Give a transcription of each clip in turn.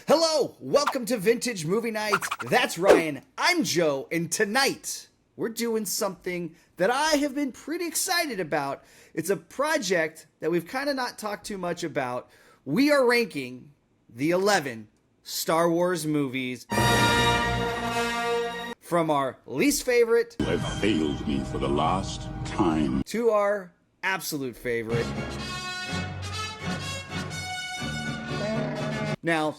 Hello, welcome to Vintage Movie Night. That's Ryan, I'm Joe, and tonight we're doing something that I have been pretty excited about. It's a project that we've kind of not talked too much about. We are ranking the 11 Star Wars movies from our least favorite You have failed me for the last time. to our absolute favorite. Now,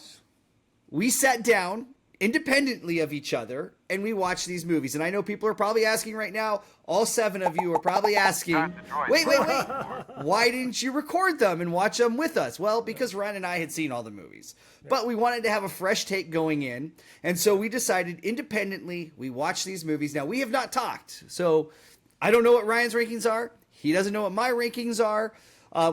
we sat down independently of each other and we watched these movies. And I know people are probably asking right now, all 7 of you are probably asking, wait, why didn't you record them and watch them with us? Well, because Ryan and I had seen all the movies. But we wanted to have a fresh take going in. And so we decided independently, we watched these movies. Now, we have not talked. So I don't know what Ryan's rankings are. He doesn't know what my rankings are.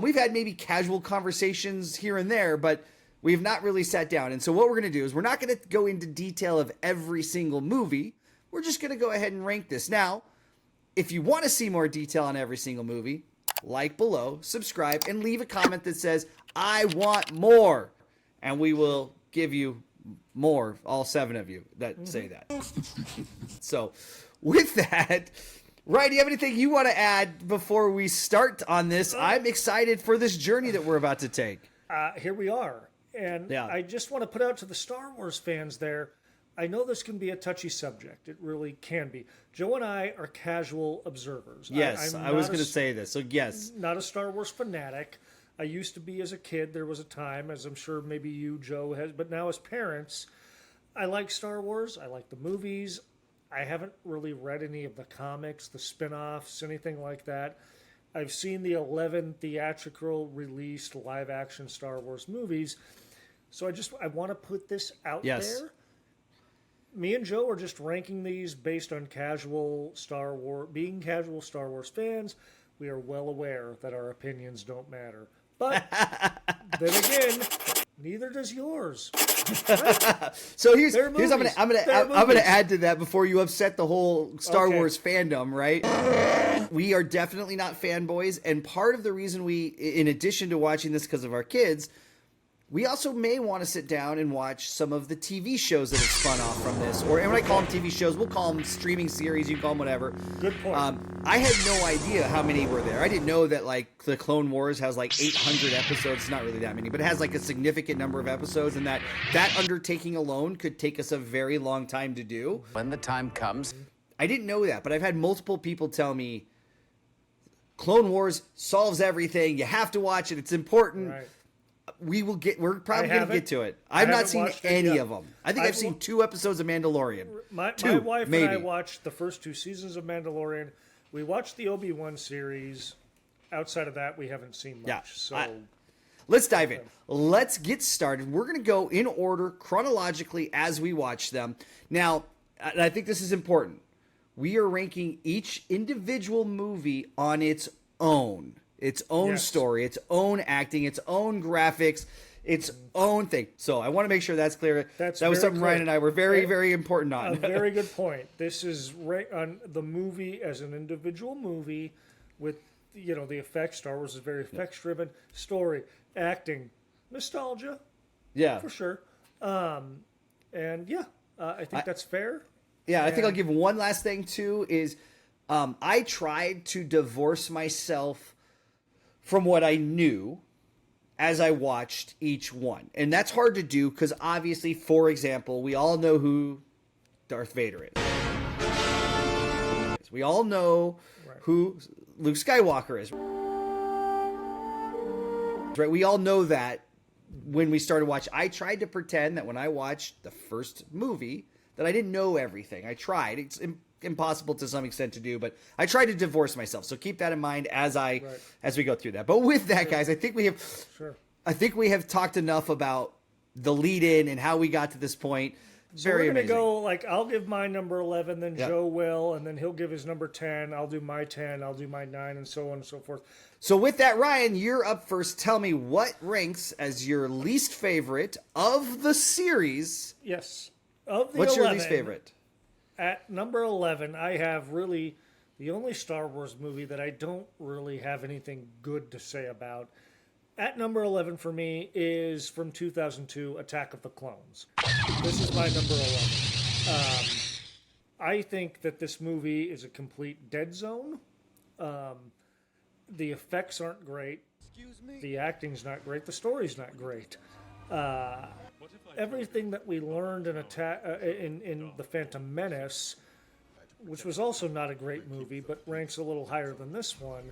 We've had maybe casual conversations here and there, but we have not really sat down. And so what we're going to do is we're not going to go into detail of every single movie. We're just going to go ahead and rank this. Now, if you want to see more detail on every single movie, like below, subscribe, and leave a comment that says, I want more. And we will give you more, all 7 of you that say that. So with that, Ryan, do you have anything you want to add before we start on this? I'm excited for this journey that we're about to take. Here we are. And Yeah. I just want to put out to the Star Wars fans there, I know this can be a touchy subject. It really can be. Joe and I are casual observers. Yes, I'm I was not going to say this. So yes. Not a Star Wars fanatic. I used to be as a kid. There was a time, as I'm sure maybe you, Joe, has. But now as parents, I like Star Wars. I like the movies. I haven't really read any of the comics, the spin-offs, anything like that. I've seen the 11 theatrical released live-action Star Wars movies. So I want to put this out there. Me and Joe are just ranking these based on casual Star Wars fans. We are well aware that our opinions don't matter. But then again, neither does yours. So here's I'm gonna add to that before you upset the whole Star Wars fandom, right? We are definitely not fanboys, and part of the reason we, in addition to watching this because of our kids, we also may want to sit down and watch some of the TV shows that have spun off from this. And when I call them TV shows, we'll call them streaming series. You can call them whatever. Good point. I had no idea how many were there. I didn't know that like the Clone Wars has like 800 episodes. It's not really that many, but it has like a significant number of episodes, and that undertaking alone could take us a very long time to do. When the time comes. I didn't know that, but I've had multiple people tell me Clone Wars solves everything. You have to watch it. It's important. Right. We're probably going to get to it. I've not seen any of them. I think I've seen 2 episodes of Mandalorian. My wife and I watched the first 2 seasons of Mandalorian. We watched the Obi-Wan series. Outside of that, we haven't seen much. Yeah. So let's dive in. Let's get started. We're going to go in order chronologically as we watch them. Now, and I think this is important. We are ranking each individual movie on its own. Its own story, its own acting, its own graphics, its own thing. So I want to make sure that's clear. That was something Ryan and I were very important on. A very good point. This is right on the movie as an individual movie with, the effects. Star Wars is very effects-driven. Story, acting, nostalgia. Yeah. For sure. I think that's fair. Yeah, I think I'll give one last thing, too, is I tried to divorce myself from what I knew as I watched each one. And that's hard to do because obviously, for example, we all know who Darth Vader is. We all know who Luke Skywalker is. Right? We all know that when we started watching. I tried to pretend that when I watched the first movie that I didn't know everything. I tried. It's impossible to some extent to do, but I try to divorce myself. So keep that in mind as we go through that. But with that, guys, I think we have talked enough about the lead in and how we got to this point. So we're going to go, I'll give my number 11, then Joe will, and then he'll give his number 10. I'll do my 10, I'll do my 9, and so on and so forth. So with that, Ryan, you're up first. Tell me what ranks as your least favorite of the series. Yes. Of the What's 11, your least favorite? At number 11, I have really the only Star Wars movie that I don't really have anything good to say about, At number 11 for me is from 2002, Attack of the Clones. This is my number 11. I think that this movie is a complete dead zone. The effects aren't great. The acting's not great. The story's not great. Everything that we learned in The Phantom Menace, which was also not a great movie, but ranks a little higher than this one,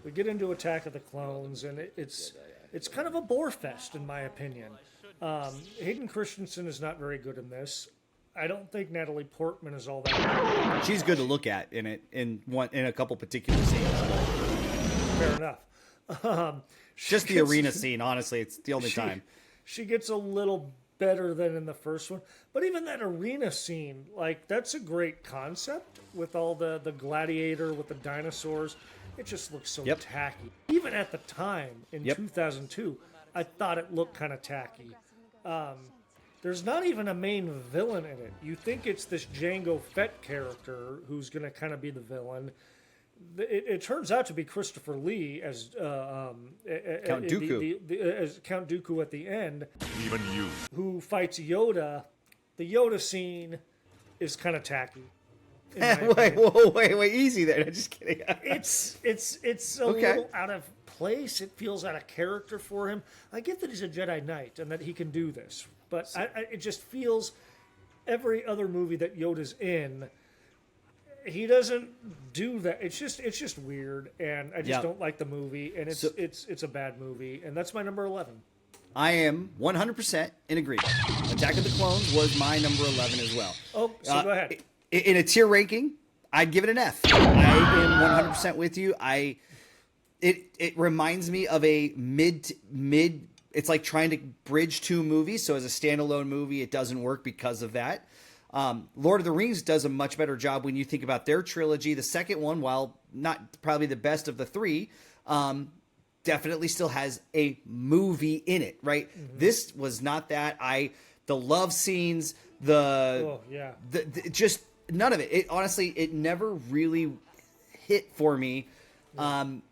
we get into Attack of the Clones, and it's kind of a bore fest, in my opinion. Hayden Christensen is not very good in this. I don't think Natalie Portman is all that good. She's good to look at in it in a couple particular scenes. Fair enough. Just the arena scene, honestly, it's the only time. She gets a little better than in the first one, but even that arena scene, like, that's a great concept with all the gladiator with the dinosaurs. It just looks so tacky. Even at the time in 2002, I thought it looked kind of tacky. There's not even a main villain in it. You think it's this Jango Fett character who's going to kind of be the villain. It turns out to be Christopher Lee as Count Dooku. As Count Dooku at the end. Even you. Who fights Yoda. The Yoda scene is kind of tacky. Wait, easy there. I'm just kidding. It's a little out of place. It feels out of character for him. I get that he's a Jedi Knight and that he can do this, but it just feels every other movie that Yoda's in, he doesn't do that. It's just weird, and I just don't like the movie, and it's a bad movie, and that's my number 11. I am 100% in agreement. Attack of the Clones was my number 11 as well. Oh, so go ahead. In a tier ranking, I'd give it an F. I am 100% with you. It reminds me of a mid. It's like trying to bridge two movies. So as a standalone movie, it doesn't work because of that. Lord of the Rings does a much better job when you think about their trilogy. The second one, while not probably the best of the three, definitely still has a movie in it, right? Mm-hmm. This was not that. The love scenes, just none of it. It honestly, it never really hit for me. And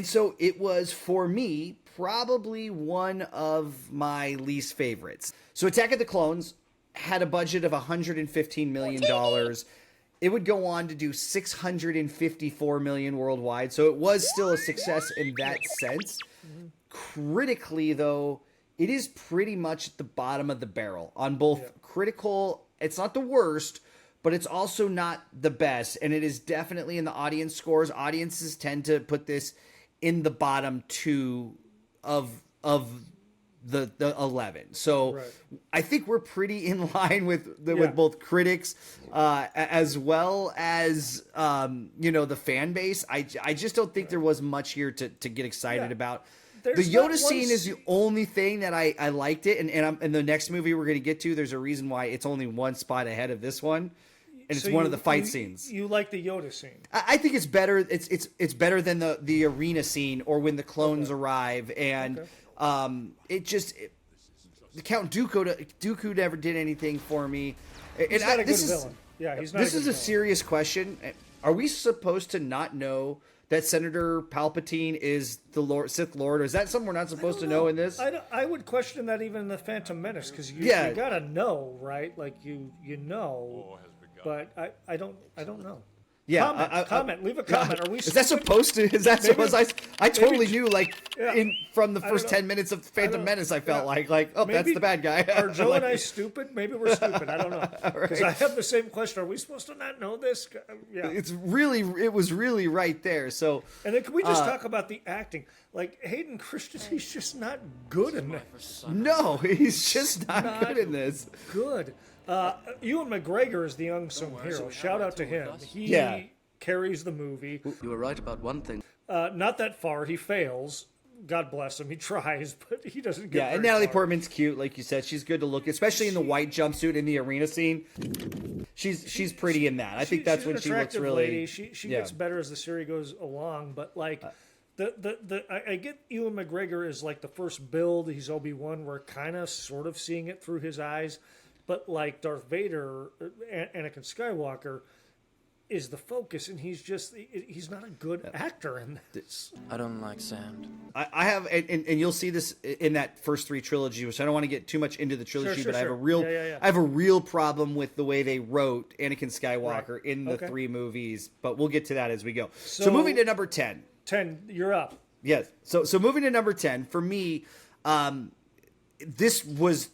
so it was, for me, probably one of my least favorites. So Attack of the Clones had a budget of $115 million. It would go on to do $654 million worldwide. So it was still a success in that sense. Mm-hmm. Critically, though, it is pretty much at the bottom of the barrel on both critical. It's not the worst, but it's also not the best. And it is definitely in the audience scores. Audiences tend to put this in the bottom two of the 11. So I think we're pretty in line with both critics as well as the fan base. I just don't think there was much here to get excited about. The Yoda scene is the only thing that I liked it, and in the next movie we're going to get to, there's a reason why it's only one spot ahead of this one, and it's one of the fight scenes. You like the Yoda scene? I think it's better. It's better than the arena scene or when the clones arrive, and the Count Dooku never did anything for me. He's not a good villain. Yeah, he's not. This is a serious question. Are we supposed to not know that Senator Palpatine is the Sith Lord, or is that something we're not supposed to know in this? I would question that even in the Phantom Menace, because you gotta know, right? Like you know, but I don't know. Yeah, comment. Leave a comment. Are we? Is that supposed to? Is that supposed? I totally knew, like, from the first 10 minutes of Phantom Menace, I felt like, maybe, that's the bad guy. Are Joe and I stupid? Maybe we're stupid. I don't know. Because I have the same question. Are we supposed to not know this? Yeah. It was really right there. So. And then can we just talk about the acting? Like, Hayden Christensen, he's just not good in this. No, he's just not good in this. Good. Ewan McGregor is the unsung hero. Shout out to him. He carries the movie. You were right about one thing. Not that far. He fails. God bless him. He tries, but he doesn't get very and Natalie far. Portman's cute, like you said. She's good to look, especially in the white jumpsuit in the arena scene. She's pretty in that. I think that's when she looks really. Lady. She gets better as the series goes along, but like. I get Ewan McGregor is like the first build. He's Obi-Wan. We're kind of sort of seeing it through his eyes. But like Darth Vader, Anakin Skywalker, is the focus, and he's not a good actor in this. I don't like sand. I have, and you'll see this in that first 3 trilogy, which I don't want to get too much into the trilogy, but I have a real, I have a real problem with the way they wrote Anakin Skywalker in the 3 movies. But we'll get to that as we go. So moving to number 10. 10, you're up. Yes. So moving to number 10 for me, this was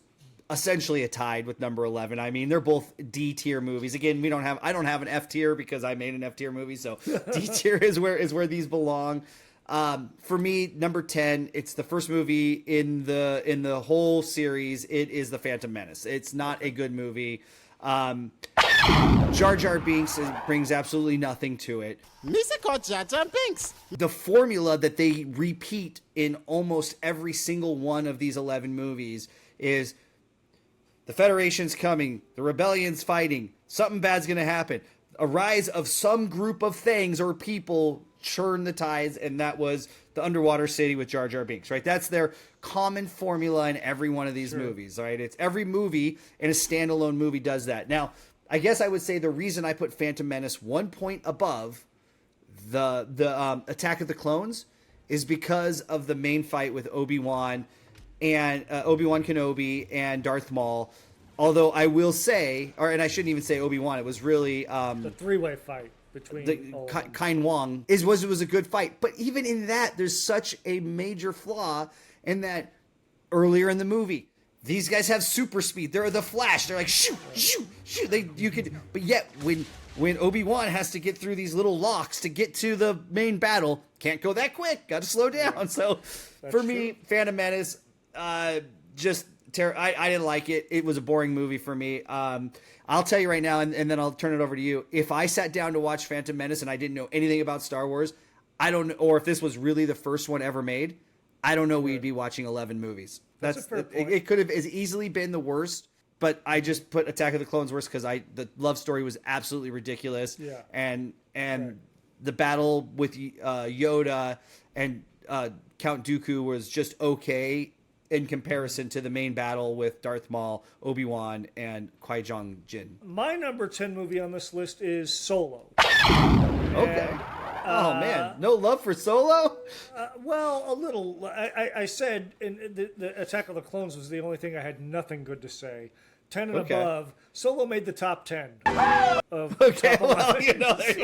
essentially a tied with number 11. I mean, they're both D tier movies. Again, I don't have an F tier because I made an F tier movie. So D tier is where these belong. For me, number 10, it's the first movie in the whole series. It is The Phantom Menace. It's not a good movie. Jar Jar Binks brings absolutely nothing to it. Jar Jar Binks. The formula that they repeat in almost every single one of these 11 movies is the Federation's coming, the rebellion's fighting, something bad's going to happen. A rise of some group of things or people churn the tides, and that was the underwater city with Jar Jar Binks, right? That's their common formula in every one of these movies, right? It's every movie in a standalone movie does that. Now, I guess I would say the reason I put Phantom Menace 1 point above the Attack of the Clones is because of the main fight with Obi-Wan Kenobi and Darth Maul. Although I will say, and I shouldn't even say Obi-Wan, it was really the 3-way fight between Kain Wong was a good fight. But even in that, there's such a major flaw in that earlier in the movie, these guys have super speed. They're the Flash. They're like shoot, shoot, shoot. But yet when Obi-Wan has to get through these little locks to get to the main battle, can't go that quick. Got to slow down. So for me, Phantom Menace, I didn't like it. It was a boring movie for me. I'll tell you right now, and then I'll turn it over to you. If I sat down to watch Phantom Menace and I didn't know anything about Star Wars, I don't know, or if this was really the first one ever made, I don't know we'd be watching 11 movies. That's a fair point. It could have as easily been the worst, but I just put Attack of the Clones worst because the love story was absolutely ridiculous. Yeah. And the battle with Yoda and Count Dooku was just okay in comparison to the main battle with Darth Maul, Obi-Wan, and Qui-Gon Jinn. My number 10 movie on this list is Solo. Okay. Oh, man. No love for Solo? Well, a little. I said the Attack of the Clones was the only thing I had nothing good to say. 10 and above. Solo made the top 10. Okay, well, there you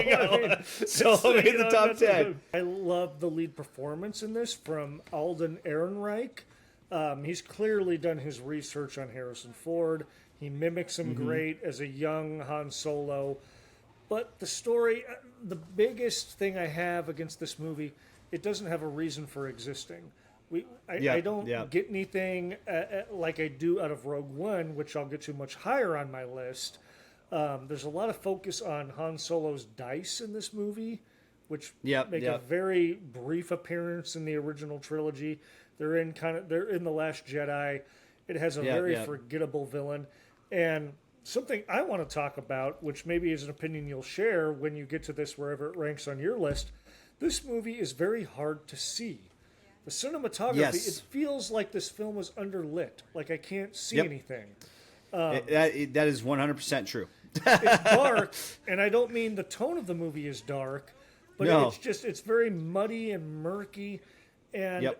go. Solo made the top 10. I love the lead performance in this from Alden Ehrenreich. He's clearly done his research on Harrison Ford. He mimics him great as a young Han Solo. But the story, the biggest thing I have against this movie, it doesn't have a reason for existing. I don't get anything like I do out of Rogue One, which I'll get to much higher on my list. There's a lot of focus on Han Solo's dice in this movie, which make a very brief appearance in the original trilogy. They're in The Last Jedi. It has a very forgettable villain. And something I want to talk about, which maybe is an opinion you'll share when you get to this, wherever it ranks on your list, this movie is very hard to see. The cinematography, it feels like this film was underlit. Like I can't see anything. That is 100% true. It's dark, and I don't mean the tone of the movie is dark, but it's very muddy and murky, and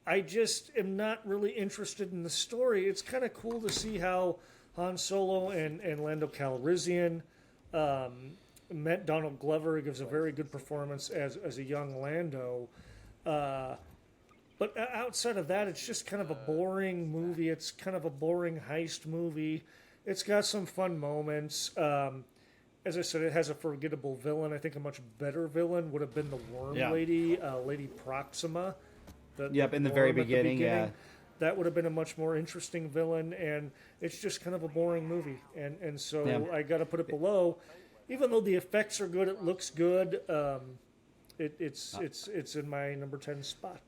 I just am not really interested in the story. It's kind of cool to see how Han Solo and Lando Calrissian met Donald Glover. He gives a very good performance as a young Lando. But outside of that, it's just kind of a boring movie. It's kind of a boring heist movie. It's got some fun moments. As I said, it has a forgettable villain. I think a much better villain would have been the Worm Lady, Lady Proxima. In the very beginning, That would have been a much more interesting villain, and it's just kind of a boring movie. And so I got to put it below. Even though the effects are good, it looks good. It's in my number 10 spot.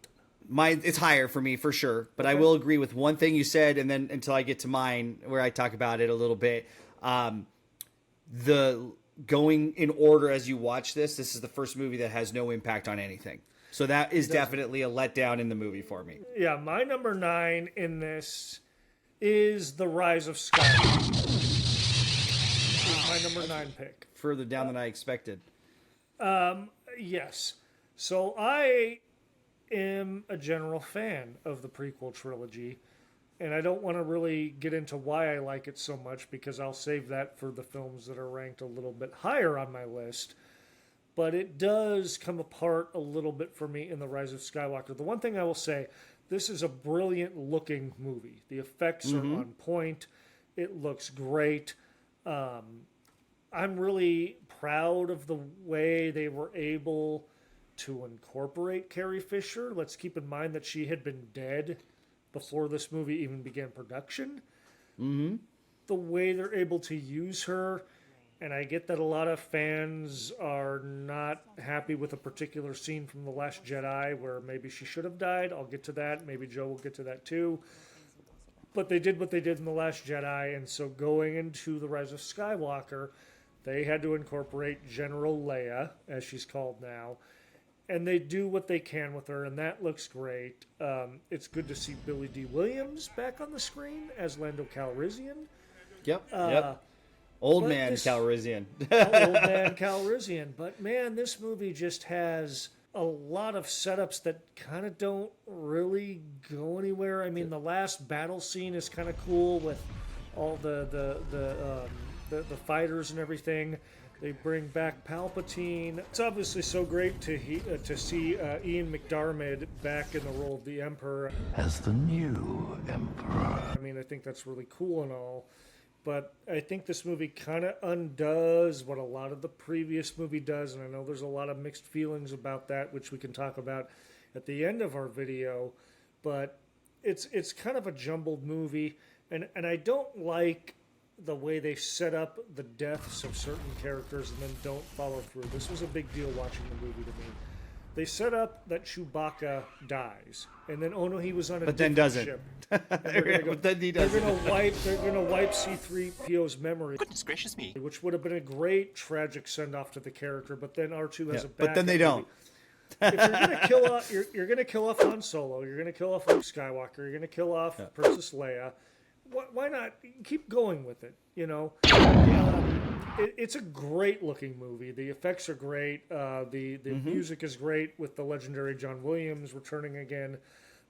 It's higher for me for sure, but I will agree with one thing you said, and then until I get to mine, where I talk about it a little bit. The going in order as you watch this is the first movie that has no impact on anything. So that is definitely a letdown in the movie for me. Yeah, my number 9 in this is The Rise of Skywalker. is my number 9 pick. Further down than I expected. Yes. So I am a general fan of the prequel trilogy, and I don't want to really get into why I like it so much because I'll save that for the films that are ranked a little bit higher on my list. But it does come apart a little bit for me in The Rise of Skywalker. The one thing I will say, this is a brilliant looking movie. The effects are on point. It looks great. I'm really proud of the way they were able to incorporate Carrie Fisher. Let's keep in mind that she had been dead before this movie even began production. The way they're able to use her, and I get that a lot of fans are not happy with a particular scene from The Last Jedi where maybe she should have died. I'll get to that. Maybe Joe will get to that too. But they did what they did in The Last Jedi, and so going into The Rise of Skywalker, they had to incorporate General Leia, as she's called now, and they do what they can with her, and that looks great. It's good to see Billy D. Williams back on the screen as Lando Calrissian. Yep. Old But man this- Calrissian. Old man Calrissian. But man, this movie just has a lot of setups that kind of don't really go anywhere. I mean, the last battle scene is kind of cool with all the fighters and everything. They bring back Palpatine. It's obviously so great to see Ian McDiarmid back in the role of the Emperor. As the new emperor. I mean, I think that's really cool and all. But I think this movie kind of undoes what a lot of the previous movie does, and I know there's a lot of mixed feelings about that, which we can talk about at the end of our video. But it's kind of a jumbled movie, and I don't like the way they set up the deaths of certain characters and then don't follow through. This was a big deal watching the movie to me. They set up that Chewbacca dies, and then oh no, he was on a then different doesn't. ship. And they're gonna go- But then he They're doesn't. gonna wipe C-3PO's memory, Goodness gracious me. which would have been a great tragic send off to the character. But then R2 has a But then they backup don't. movie. If you're gonna kill off, you're gonna kill off Han Solo. You're gonna kill off Luke Skywalker. You're gonna kill off Princess Leia. Why not keep going with it? You know. It's a great looking movie. The effects are great. The music is great with the legendary John Williams returning again.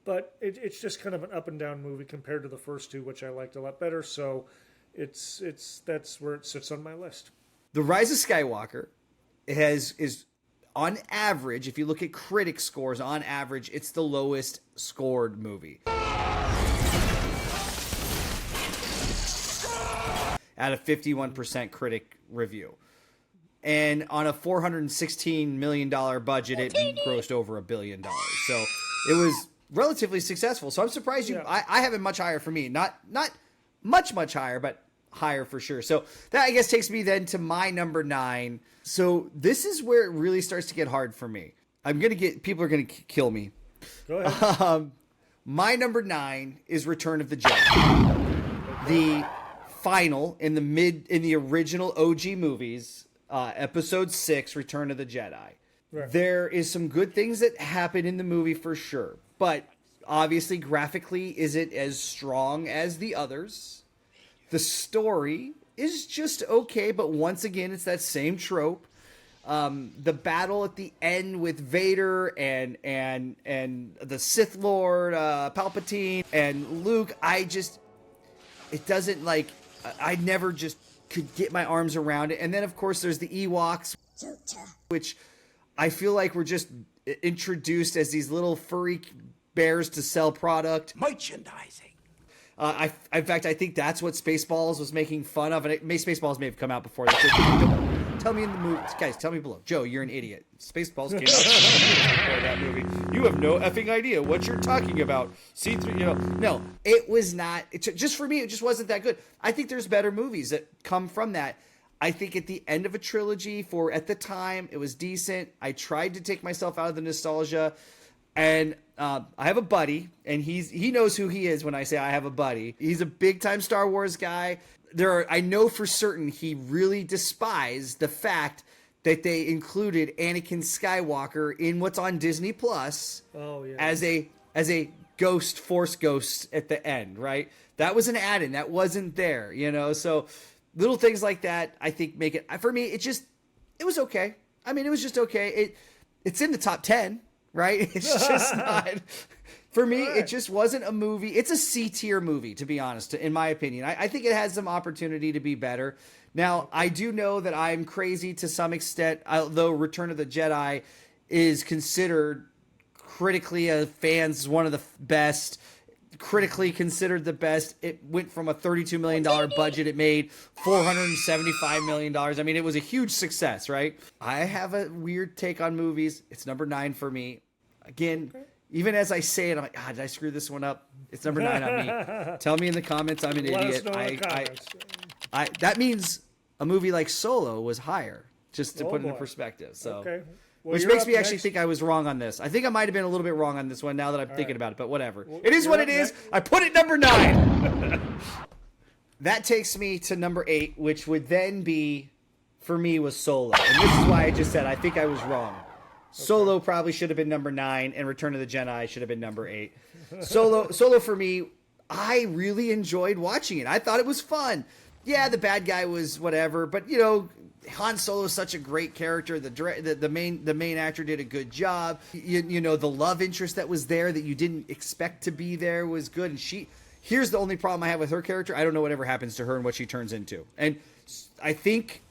But it's just kind of an up and down movie compared to the first two, which I liked a lot better. So that's where it sits on my list. The Rise of Skywalker is on average, if you look at critic scores, on average, it's the lowest scored movie. At a 51% critic review. And on a $416 million budget, it grossed over $1 billion. So it was relatively successful. So I'm surprised you. Yeah. I have it much higher for me. Not much higher, but higher for sure. So that, I guess, takes me then to my number 9. So this is where it really starts to get hard for me. People are gonna kill me. Go ahead. My number 9 is Return of the Jedi. The final in the original OG movies, episode 6, Return of the Jedi. Right. There is some good things that happen in the movie for sure, but obviously graphically, is it as strong as the others? The story is just okay, but once again, it's that same trope. The battle at the end with Vader and the Sith Lord Palpatine and Luke, it doesn't like. I never just could get my arms around it. And then, of course, there's the Ewoks, which I feel like were just introduced as these little furry bears to sell product. Merchandising. In fact, I think that's what Spaceballs was making fun of. And Spaceballs may have come out before that. Tell me in the movie. Guys, tell me below. Joe, you're an idiot. Spaceballs came out before that movie. You have no effing idea what you're talking about. C3, No, it was not. Just for me, it just wasn't that good. I think there's better movies that come from that. I think at the end of a trilogy, at the time, it was decent. I tried to take myself out of the nostalgia. And I have a buddy, and he knows who he is when I say I have a buddy. He's a big-time Star Wars guy. I know for certain he really despised the fact that they included Anakin Skywalker in what's on Disney Plus as a Force ghost at the end, right? That was an add-in. That wasn't there, So little things like that, I think make it, for me, it was okay. I mean, it was just okay. It's in the top 10, right? It's just not, for me, it just wasn't a movie. It's a C tier movie, to be honest, in my opinion. I think it has some opportunity to be better. Now, I do know that I'm crazy to some extent, although Return of the Jedi is considered critically, fans, one of the best, critically considered the best. It went from a $32 million budget. It made $475 million. I mean, it was a huge success, right? I have a weird take on movies. It's number 9 for me. Again, even as I say it, I'm like, did I screw this one up? It's number 9 on me. Tell me in the comments I'm an idiot. That means a movie like Solo was higher, just to put it in perspective. So, well, which makes me actually think I was wrong on this. I think I might have been a little bit wrong on this one now that I'm thinking about it, but whatever. Well, it is what it is. I put it number 9. That takes me to number 8, which would then be, for me, was Solo. And this is why I just said I think I was wrong. Solo probably should have been number 9, and Return of the Jedi should have been number 8. Solo for me, I really enjoyed watching it. I thought it was fun. Yeah, the bad guy was whatever, but Han Solo is such a great character. The main actor did a good job. The love interest that was there that you didn't expect to be there was good. And here's the only problem I have with her character. I don't know whatever happens to her and what she turns into. And I think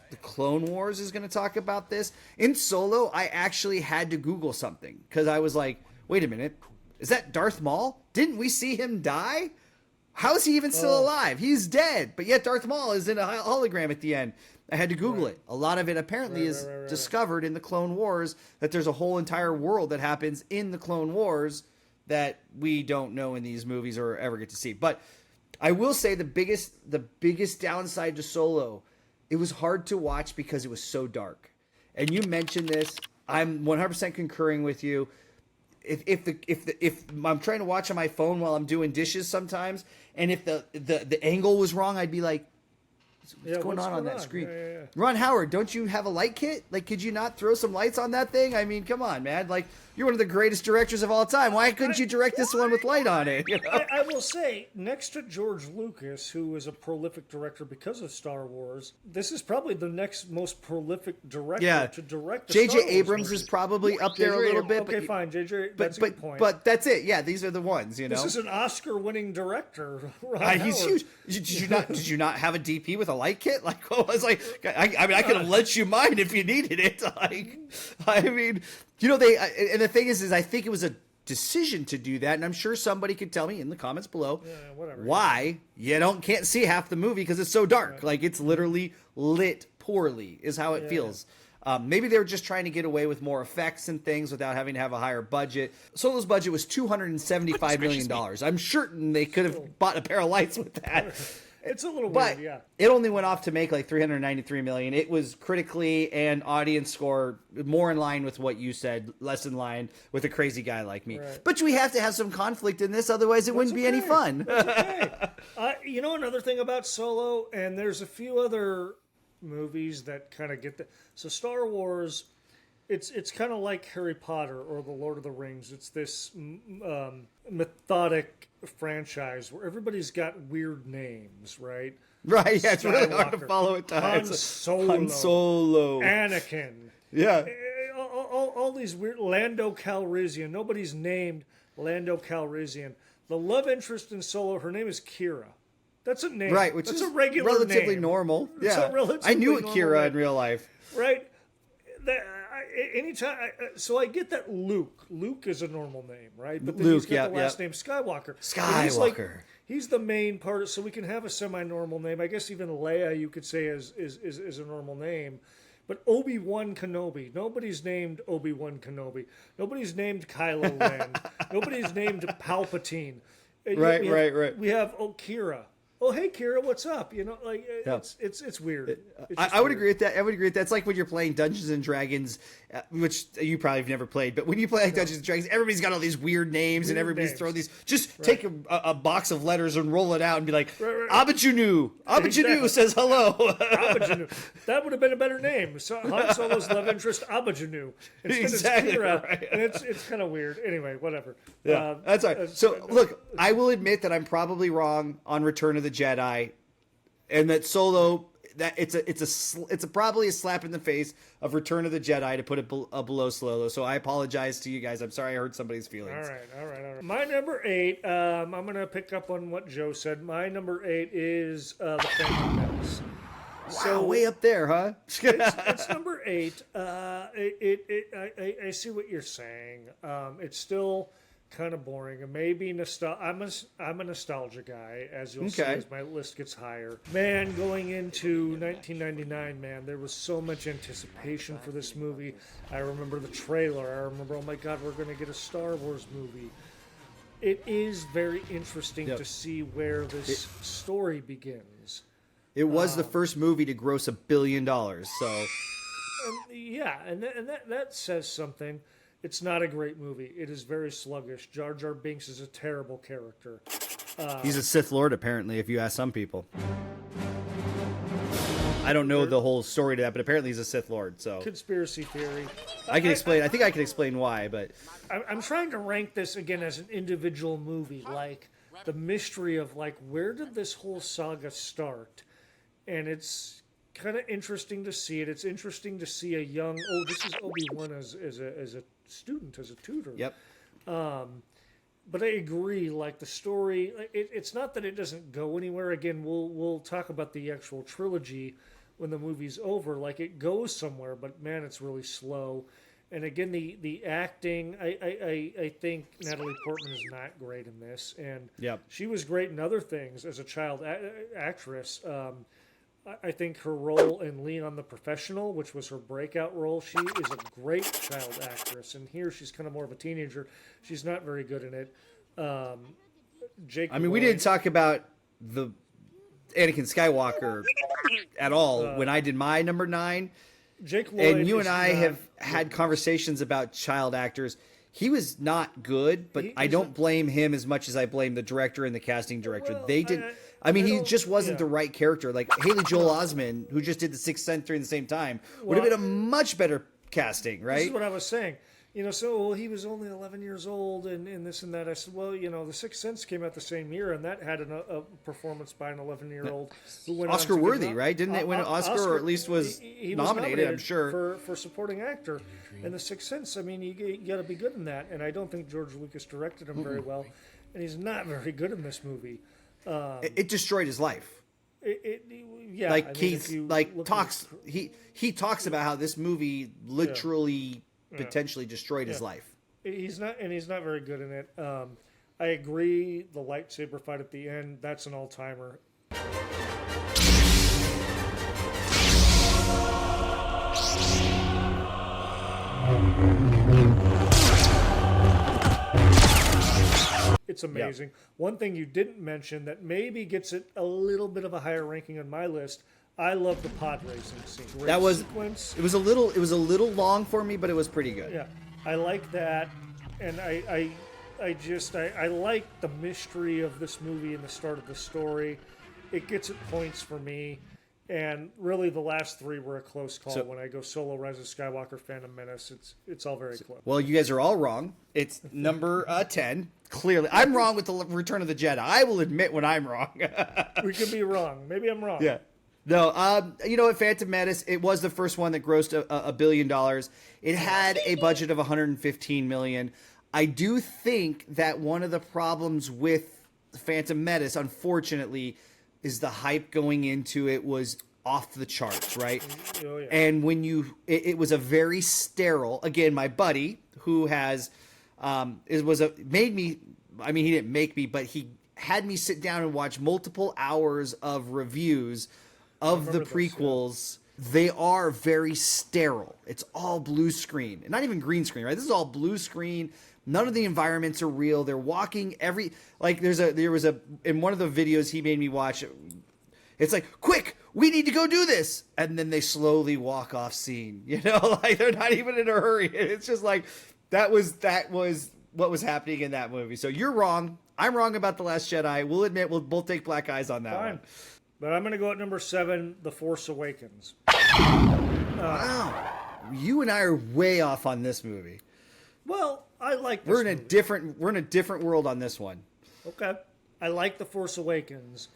the Clone Wars is going to talk about this. In Solo, I actually had to Google something because I was like, wait a minute, is that Darth Maul? Didn't we see him die? How is he even still alive? He's dead, but yet Darth Maul is in a hologram at the end. I had to Google it. A lot of it apparently is discovered in the Clone Wars, that there's a whole entire world that happens in the Clone Wars that we don't know in these movies or ever get to see. But I will say the biggest downside to Solo, it was hard to watch because it was so dark. And you mentioned this. I'm 100% concurring with you. If I'm trying to watch on my phone while I'm doing dishes sometimes, and if the angle was wrong, I'd be like, what's going on that screen? Yeah. Ron Howard, don't you have a light kit? Like, could you not throw some lights on that thing? I mean, come on, man. Like, you're one of the greatest directors of all time. Why couldn't you direct this one with light on it? I will say, next to George Lucas, who is a prolific director because of Star Wars, this is probably the next most prolific director to direct the J.J. Star Wars Abrams movie. is probably up there a little bit. Okay, fine. J.J. That's a good point. But that's it. Yeah, these are the ones, This is an Oscar-winning director. Ron he's Howard. huge. Did you not have a DP with a light kit? Like, I was like, I mean, I could have lent you mine if you needed it. Like, I mean, and the thing is I think it was a decision to do that, and I'm sure somebody could tell me in the comments below why you can't see half the movie because it's so dark. Right. Like, it's literally lit poorly is how it feels. Maybe they were just trying to get away with more effects and things without having to have a higher budget. Solo's budget was $275 million. I'm certain they could have bought a pair of lights with that. It's a little weird, it only went off to make like $393 million. It was critically and audience score more in line with what you said, less in line with a crazy guy like me. Right. But we have to have some conflict in this, otherwise it wouldn't be any fun. That's okay. Another thing about Solo, and there's a few other movies that kind of get that. So Star Wars, it's kind of like Harry Potter or The Lord of the Rings. It's this methodic franchise where everybody's got weird names, right? Right, yeah, it's really hard to follow at times. Han Solo. Anakin. Yeah. All these weird... Lando Calrissian. Nobody's named Lando Calrissian. The love interest in Solo, her name is Kira. That's a name. Right, which That's is a regular relatively name. normal. Yeah, relatively I knew a Kira name. in real life. Right. So I get that Luke. Luke is a normal name, right? But then he's got the last name Skywalker. Skywalker. He's the main part, so we can have a semi-normal name. I guess even Leia, you could say, is a normal name. But Obi-Wan Kenobi. Nobody's named Obi-Wan Kenobi. Nobody's named Kylo Ren. Nobody's named Palpatine. Right. We have Kira. Oh, hey, Kira, what's up? It's weird. I would agree with that. It's like when you're playing Dungeons and Dragons, which you probably have never played, but when you play like Dungeons and Dragons, everybody's got all these weird names and everybody's throwing these. Just take a box of letters and roll it out and be like, Abajunu. Abajunu says hello. Abajunu. That would have been a better name. So Han Solo's love interest, Abajunu. Instead it's Kira. Right. And it's kind of weird. Anyway, whatever. Yeah, that's all right. So, look, I will admit that I'm probably wrong on Return of the Jedi. and that Solo, that it's probably a slap in the face of Return of the Jedi to put it below Solo. So I apologize to you guys. I'm sorry I hurt somebody's feelings. All right. My number 8, I'm going to pick up on what Joe said. My number 8 is The Phantom Menace. Wow, way up there, huh? It's number 8. I see what you're saying. It's still kind of boring, and maybe I'm a nostalgia guy, as you'll see as my list gets higher. Man, going into 1999, man, there was so much anticipation for this movie. I remember the trailer. I remember, oh my God, we're going to get a Star Wars movie. It is very interesting to see where this story begins. It was the first movie to gross $1 billion, so... and that says something. It's not a great movie. It is very sluggish. Jar Jar Binks is a terrible character. He's a Sith Lord, apparently, if you ask some people. I don't know the whole story to that, but apparently he's a Sith Lord, so... Conspiracy theory. I can explain. I think I can explain why, but... I'm trying to rank this, again, as an individual movie. Like, the mystery of, like, where did this whole saga start? And it's kind of interesting to see it. It's interesting to see a young... Oh, this is Obi-Wan as a student, as a tutor. Yep. But I agree, like the story, it's not that it doesn't go anywhere. Again, we'll talk about the actual trilogy when the movie's over. Like, it goes somewhere, but man, it's really slow. And again, the acting, I think Natalie Portman is not great in this, and she was great in other things as a child actress. I think her role in Leon the Professional, which was her breakout role, she is a great child actress. And here she's kind of more of a teenager. She's not very good in it. Jake. We didn't talk about the Anakin Skywalker at all when I did my number 9. Jake Lloyd, and you and I have had conversations about child actors. He was not good, but I don't blame him as much as I blame the director and the casting director. Well, they did. He just wasn't the right character. Like Haley Joel Osment, who just did The Sixth Sense during the same time, would have been a much better casting, right? This is what I was saying. So he was only 11 years old and this and that. I said, well, The Sixth Sense came out the same year, and that had a performance by an 11-year-old who went Oscar worthy, right? Didn't it win an Oscar, or at least was nominated, I'm sure. For supporting actor. And The Sixth Sense, you got to be good in that. And I don't think George Lucas directed him very well. And he's not very good in this movie. It destroyed his life. He talks about how this movie literally potentially destroyed his life. He's not very good in it. I agree. The lightsaber fight at the end, that's an all-timer. It's amazing. Yeah. One thing you didn't mention that maybe gets it a little bit of a higher ranking on my list. I love the pod racing scene. Sequence. It was a little long for me, but it was pretty good. Yeah, I like that, and I like the mystery of this movie and the start of the story. It gets at points for me. And really, the last 3 were a close call. When I go Solo, Rise of Skywalker, Phantom Menace, it's all very close. Well, you guys are all wrong. It's number 10. Clearly, I'm wrong with the Return of the Jedi. I will admit when I'm wrong. We could be wrong. Maybe I'm wrong. Yeah. No, you know what? Phantom Menace, it was the first one that grossed $1 billion. It had a budget of $115 million. I do think that one of the problems with Phantom Menace, unfortunately, is the hype going into it was off the charts, right? Oh, yeah. And when it was a very sterile. Again, my buddy who has he didn't make me, but he had me sit down and watch multiple hours of reviews of the prequels. They are very sterile. It's all blue screen, not even green screen, right? This is all blue screen. None of the environments are real. They're walking there was in one of the videos he made me watch. It's like, quick, we need to go do this. And then they slowly walk off scene, like they're not even in a hurry. It's just like, that was what was happening in that movie. So you're wrong. I'm wrong about The Last Jedi. We'll admit we'll both take black eyes on that one. But I'm going to go at number 7, The Force Awakens. Wow. You and I are way off on this movie. Well, I like this We're in a different world on this one. Okay. I like The Force Awakens.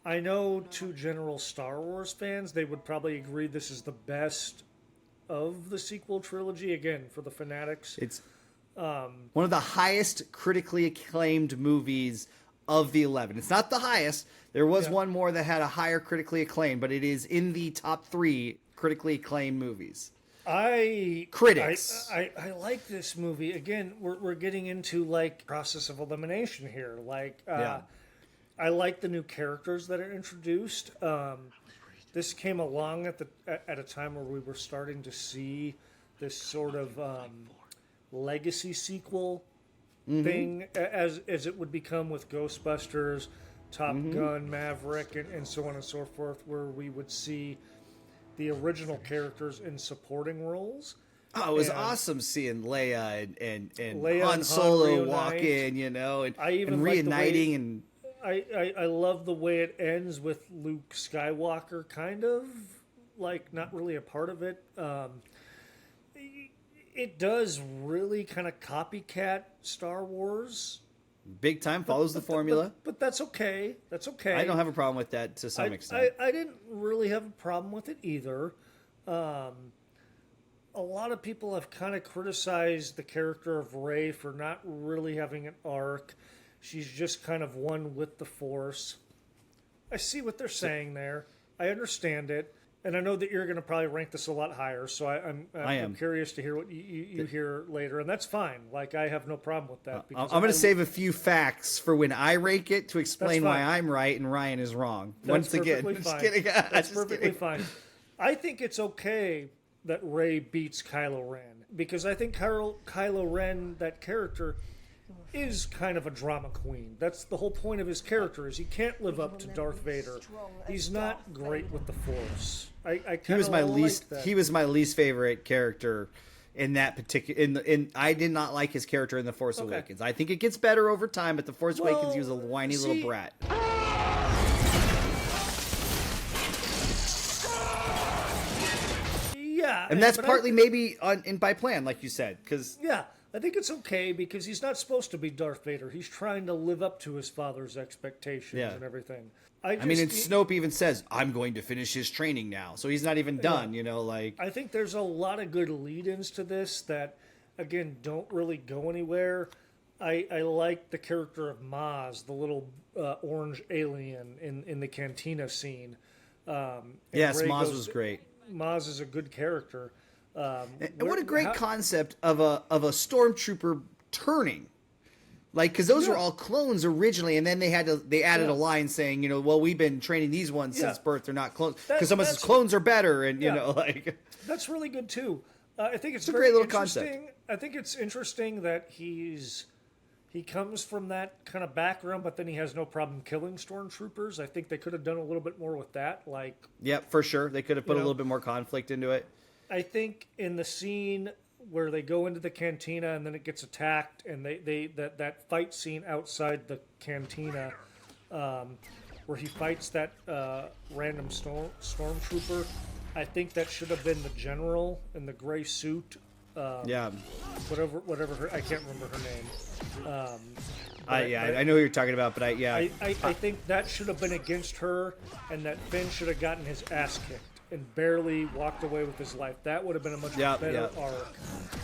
I know to general Star Wars fans, they would probably agree this is the best of the sequel trilogy. Again, for the fanatics, It's one of the highest critically acclaimed movies of the 11. It's not the highest. There was one more that had a higher critically acclaim, but it is in the top 3 critically acclaimed movies. Critics. I like this movie. Again, we're getting into like process of elimination here. Like, I like the new characters that are introduced. This came along at a time where we were starting to see this sort of legacy sequel thing as it would become with Ghostbusters, Top Gun, Maverick, and so on and so forth, where we would see the original characters in supporting roles. Oh, it was awesome seeing Leia and Leia Han and Solo Han walk reunite. in, you know, and I even and like the reuniting way- and I love the way it ends with Luke Skywalker kind of like not really a part of it. It does really kind of copycat Star Wars, big time follows the formula. but that's okay. That's okay. I don't have a problem with that to some extent. I didn't really have a problem with it either. A lot of people have kind of criticized the character of Rey for not really having an arc. She's just kind of one with the Force. I see what they're saying there. I understand it. And I know that you're going to probably rank this a lot higher, so I'm curious to hear what you hear later, and that's fine. Like, I have no problem with that. I'm going to save a few facts for when I rank it to explain That's why fine. I'm right and Ryan is wrong. That's Once again, perfectly just fine. kidding. That's Just perfectly kidding. fine. I think it's okay that Rey beats Kylo Ren, because I think Kylo Ren, that character, is kind of a drama queen. That's the whole point of his character, is he can't live up to Darth Vader. He's not great with the Force. He was my least. That. He was my least favorite character in that particular. In I did not like his character in The Force Awakens. I think it gets better over time, but The Force Awakens, he was a whiny little brat. Yeah, And that's but partly maybe by plan, like you said, because I think it's okay because he's not supposed to be Darth Vader. He's trying to live up to his father's expectations and everything. I mean, and Snoke even says, "I'm going to finish his training now," so he's not even done. You know, like I think there's a lot of good lead-ins to this that, again, don't really go anywhere. I like the character of Maz, the little orange alien in the cantina scene. yes, Rey Maz was great. Maz is a good character. And what a great concept of a stormtrooper turning. Like, because those were all clones originally, and then they added a line saying, you know, well, we've been training these ones since birth. They're not clones because some of us clones are better, and you know, like that's really good too. I think it's a very great little interesting. concept. I think it's interesting that he comes from that kind of background, but then he has no problem killing stormtroopers. I think they could have done a little bit more with that. Like, yep, for sure, they could have put a little bit more conflict into it. I think in the scene where they go into the cantina and then it gets attacked, and that fight scene outside the cantina, where he fights that random stormtrooper, I think that should have been the general in the gray suit. Whatever her, I can't remember her name. I know who you're talking about, but I think that should have been against her, and that Finn should have gotten his ass kicked and barely walked away with his life. That would have been a much better arc,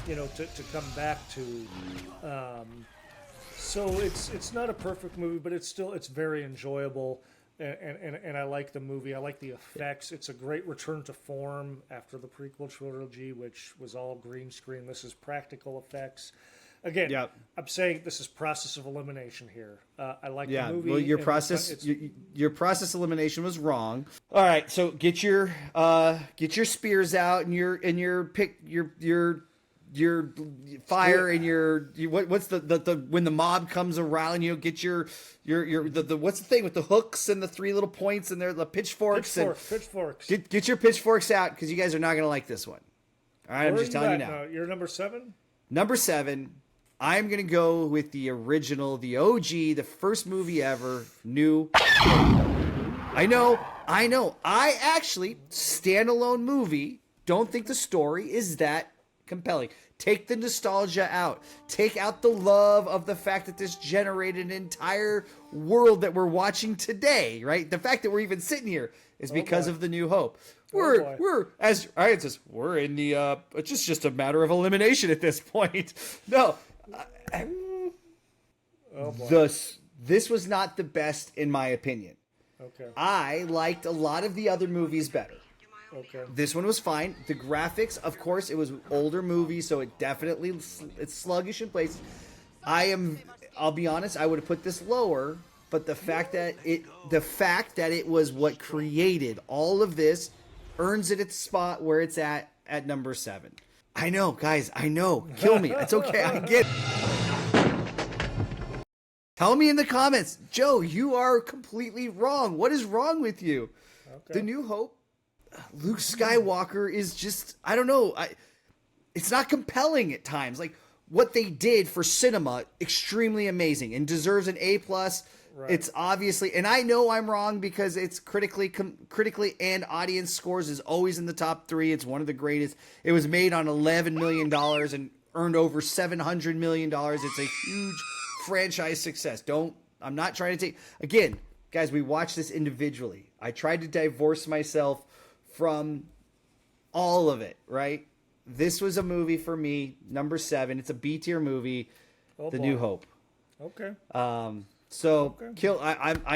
you know, to come back to. So it's not a perfect movie, but it's very enjoyable, and I like the movie. I like the effects. It's a great return to form after the prequel trilogy, which was all green screen. This is practical effects. Again, I'm saying this is process of elimination here. I like the movie. Well, your process elimination was wrong. All right, so get your spears out and your fire and what's the when the mob comes around, you know, get your what's the thing with the hooks and the 3 little points and the pitchforks. Pitchforks. Get your pitchforks out because you guys are not going to like this one. All right, I'm just telling you now. You're number 7. Number 7, I'm going to go with the original, the OG, the first movie ever, New Hope. I know. I actually, standalone movie, don't think the story is that compelling. Take the nostalgia out. Take out the love of the fact that this generated an entire world that we're watching today, right? The fact that we're even sitting here is because of The New Hope. We're as Ryan says, we're in the it's just a matter of elimination at this point. No. This was not the best in my opinion. Okay. I liked a lot of the other movies better. Okay. This one was fine. The graphics, of course, it was an older movie, so it definitely it's sluggish in places. I'll be honest, I would have put this lower, but the fact that it was what created all of this earns it its spot where it's at number 7. I know, guys, I know. Kill me. It's okay. I get it. Tell me in the comments, Joe, you are completely wrong. What is wrong with you? Okay. The New Hope, Luke Skywalker is just, I don't know. It's not compelling at times. Like, what they did for cinema, extremely amazing and deserves an A+. Right. It's obviously, and I know I'm wrong because it's critically and audience scores is always in the top 3. It's one of the greatest. It was made on $11 million and earned over $700 million. It's a huge franchise success. I'm not trying to take, again, guys, we watched this individually. I tried to divorce myself from all of it, right? This was a movie for me, number 7. It's a B-tier movie, The New Hope. Okay. I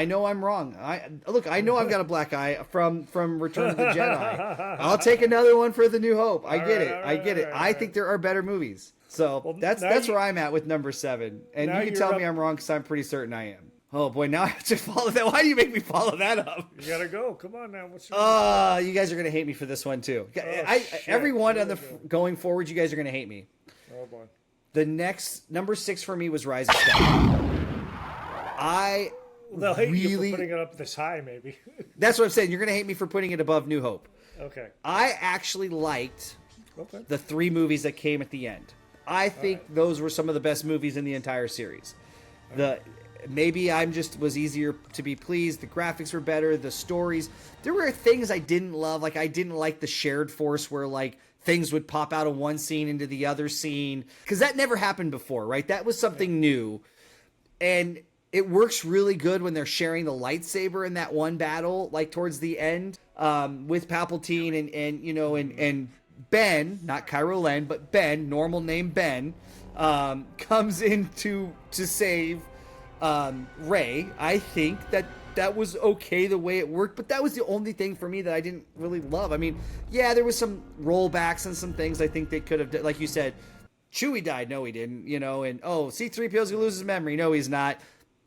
know I'm wrong. I know I've got a black eye from Return of the Jedi. I'll take another one for The New Hope. I get it. I think there are better movies. So that's where I'm at with number 7. And you can tell me I'm wrong because I'm pretty certain I am. Oh boy, now I have to follow that. Why do you make me follow that up? You gotta go. Come on now. You guys are gonna hate me for this one too. Everyone on the going forward, you guys are gonna hate me. Oh boy. The next number 6 for me was Rise of Skywalker. They'll hate you for putting it up this high, maybe. That's what I'm saying. You're gonna hate me for putting it above New Hope. Okay. I actually liked the 3 movies that came at the end. I think those were some of the best movies in the entire series. Maybe I'm just was easier to be pleased. The graphics were better. The stories. There were things I didn't love. Like I didn't like the shared force where like things would pop out of one scene into the other scene. Because that never happened before, right? That was something new. And it works really good when they're sharing the lightsaber in that one battle, like towards the end, with Palpatine and Ben, not Kylo Ren, but Ben, normal name Ben, comes in to save Rey. I think that was okay the way it worked, but that was the only thing for me that I didn't really love. I mean, yeah, there was some rollbacks and some things I think they could have, like you said, Chewie died, no he didn't, and C-3PO's gonna lose his memory, no he's not.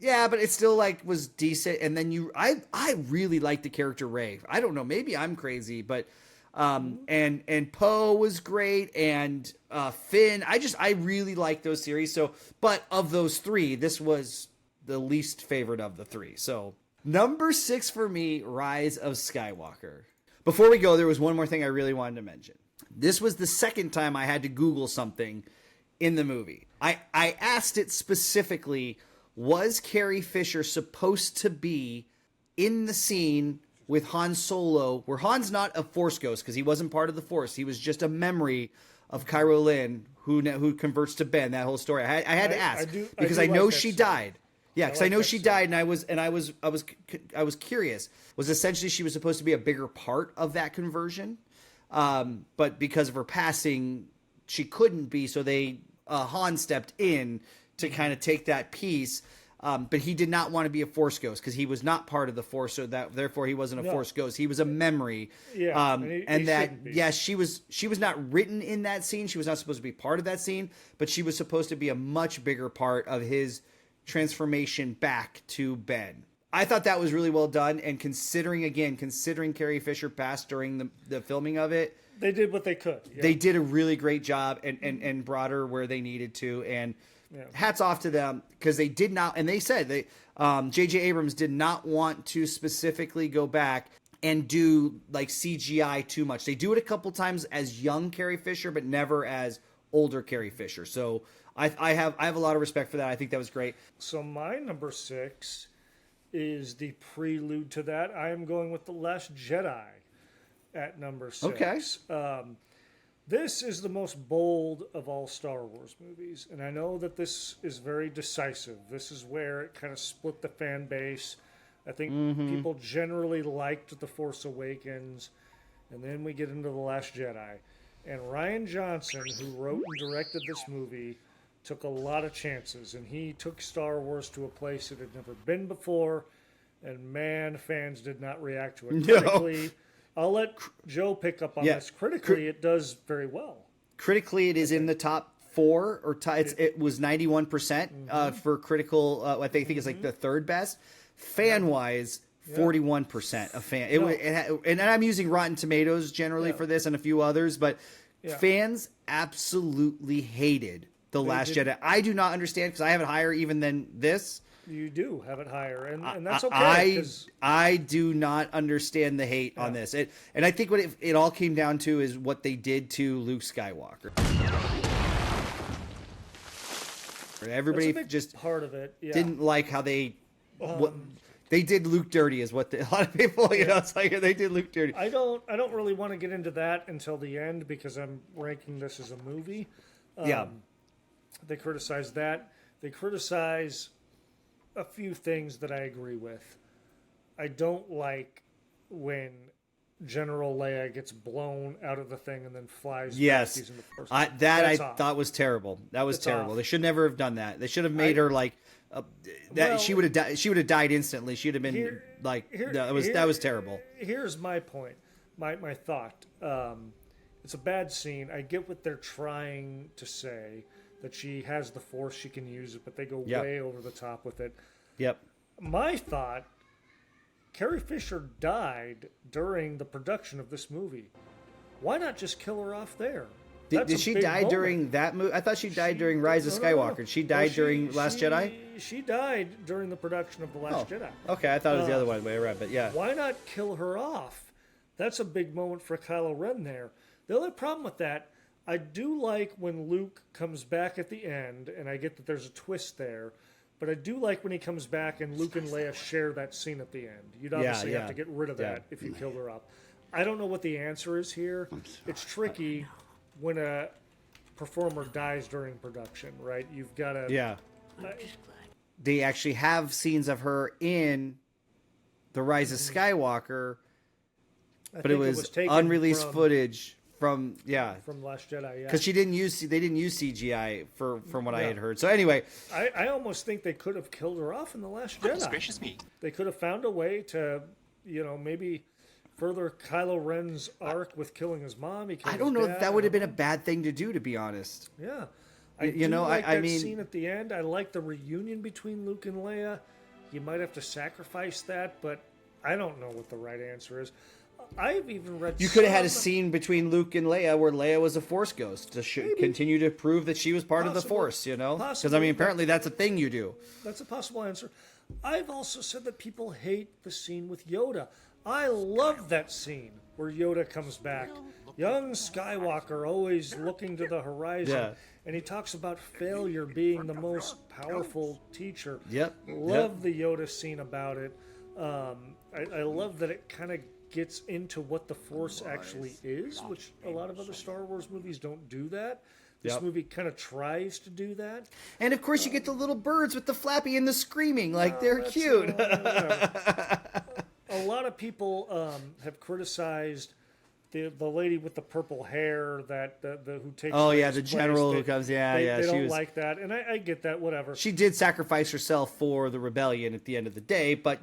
Yeah, but it still like was decent. And then I really liked the character Rey. I don't know, maybe I'm crazy, but and Poe was great, and Finn. I really liked those series. So, but of those 3, this was the least favorite of the 3. So, number 6 for me, Rise of Skywalker. Before we go, there was one more thing I really wanted to mention. This was the second time I had to Google something in the movie. I asked it specifically, was Carrie Fisher supposed to be in the scene with Han Solo, where Han's not a Force ghost because he wasn't part of the Force. He was just a memory of Kylo Ren who converts to Ben. That whole story. I had to ask because I know she died. Yeah, because I know she died, and I was curious. Was essentially she was supposed to be a bigger part of that conversion, but because of her passing, she couldn't be. So Han stepped in to kind of take that piece. But he did not want to be a Force ghost because he was not part of the Force, so therefore he wasn't a Force ghost. He was a memory. Yeah, she was not written in that scene. She was not supposed to be part of that scene, but she was supposed to be a much bigger part of his transformation back to Ben. I thought that was really well done, and considering Carrie Fisher passed during the filming of it, they did what they could. Yeah. They did a really great job and brought her where they needed to, and hats off to them because they did not, and they said J.J. Abrams did not want to specifically go back and do like CGI too much. They do it a couple times as young Carrie Fisher, but never as older Carrie Fisher. So I have a lot of respect for that. I think that was great. So my number 6 is the prelude to that. I am going with The Last Jedi at number 6. Okay. This is the most bold of all Star Wars movies, and I know that this is very decisive. This is where it kind of split the fan base. I think people generally liked The Force Awakens, and then we get into The Last Jedi. And Rian Johnson, who wrote and directed this movie, took a lot of chances, and he took Star Wars to a place it had never been before, and man, fans did not react to it critically. I'll let Joe pick up on this. Critically, it does very well. Critically, it is in the top 4 or it was 91% for critical. I think it's like the third best. Fan wise, 41% of fan. And I'm using Rotten Tomatoes generally for this and a few others, but fans absolutely hated The Last Jedi. I do not understand because I have it higher even than this. You do have it higher, and that's okay. I do not understand the hate on this. And I think what it all came down to is what they did to Luke Skywalker. Everybody just part of it didn't like how they they did Luke dirty, is what a lot of people it's like they did Luke dirty. I don't really want to get into that until the end because I'm ranking this as a movie. They criticize that. They criticize a few things that I agree with. I don't like when General Leia gets blown out of the thing and then flies back using the Force. I thought was terrible. That was terrible. They should never have done that. They should have made her like she would have died. She would have died instantly. She'd have been that was terrible. Here's my point. My thought. It's a bad scene. I get what they're trying to say, that she has the Force, she can use it, but they go way over the top with it. Yep. My thought, Carrie Fisher died during the production of this movie. Why not just kill her off there? Did she die during that movie? I thought she died during Rise of Skywalker. She died during Last Jedi? She died during the production of The Last Jedi. Okay, I thought it was the other way around, but yeah. Why not kill her off? That's a big moment for Kylo Ren there. The only problem with that, I do like when Luke comes back at the end, and I get that there's a twist there, but I do like when he comes back and Luke and Leia share that scene at the end. You'd obviously have to get rid of that if you killed her off. I don't know what the answer is here. It's tricky when a performer dies during production, right? You've got to... Yeah. They actually have scenes of her in The Rise of Skywalker, but it was unreleased footage from Last Jedi, because they didn't use CGI from what I had heard. So anyway, I almost think they could have killed her off in The Last Jedi. Gracious me. They could have found a way to, maybe further Kylo Ren's arc with killing his mom. I don't know if that would have been a bad thing to do, to be honest. Yeah, I mean, scene at the end. I like the reunion between Luke and Leia. You might have to sacrifice that, but I don't know what the right answer is. I've even read. You could have had a scene between Luke and Leia where Leia was a Force ghost to continue to prove that she was part of the Force. Because I mean, apparently that's a thing you do. That's a possible answer. I've also said that people hate the scene with Yoda. I love that scene where Yoda comes back, young Skywalker, always looking to the horizon, and he talks about failure being the most powerful teacher. Love the Yoda scene about it. I love that it kind of gets into what the Force actually is, which a lot of other Star Wars movies don't do that. This movie kind of tries to do that. And of course you get the little birds with the flappy and the screaming, like they're cute. A lot of people have criticized the lady with the purple hair who takes. Oh yeah, the general who comes. They don't like that, and I get that. Whatever. She did sacrifice herself for the rebellion at the end of the day, but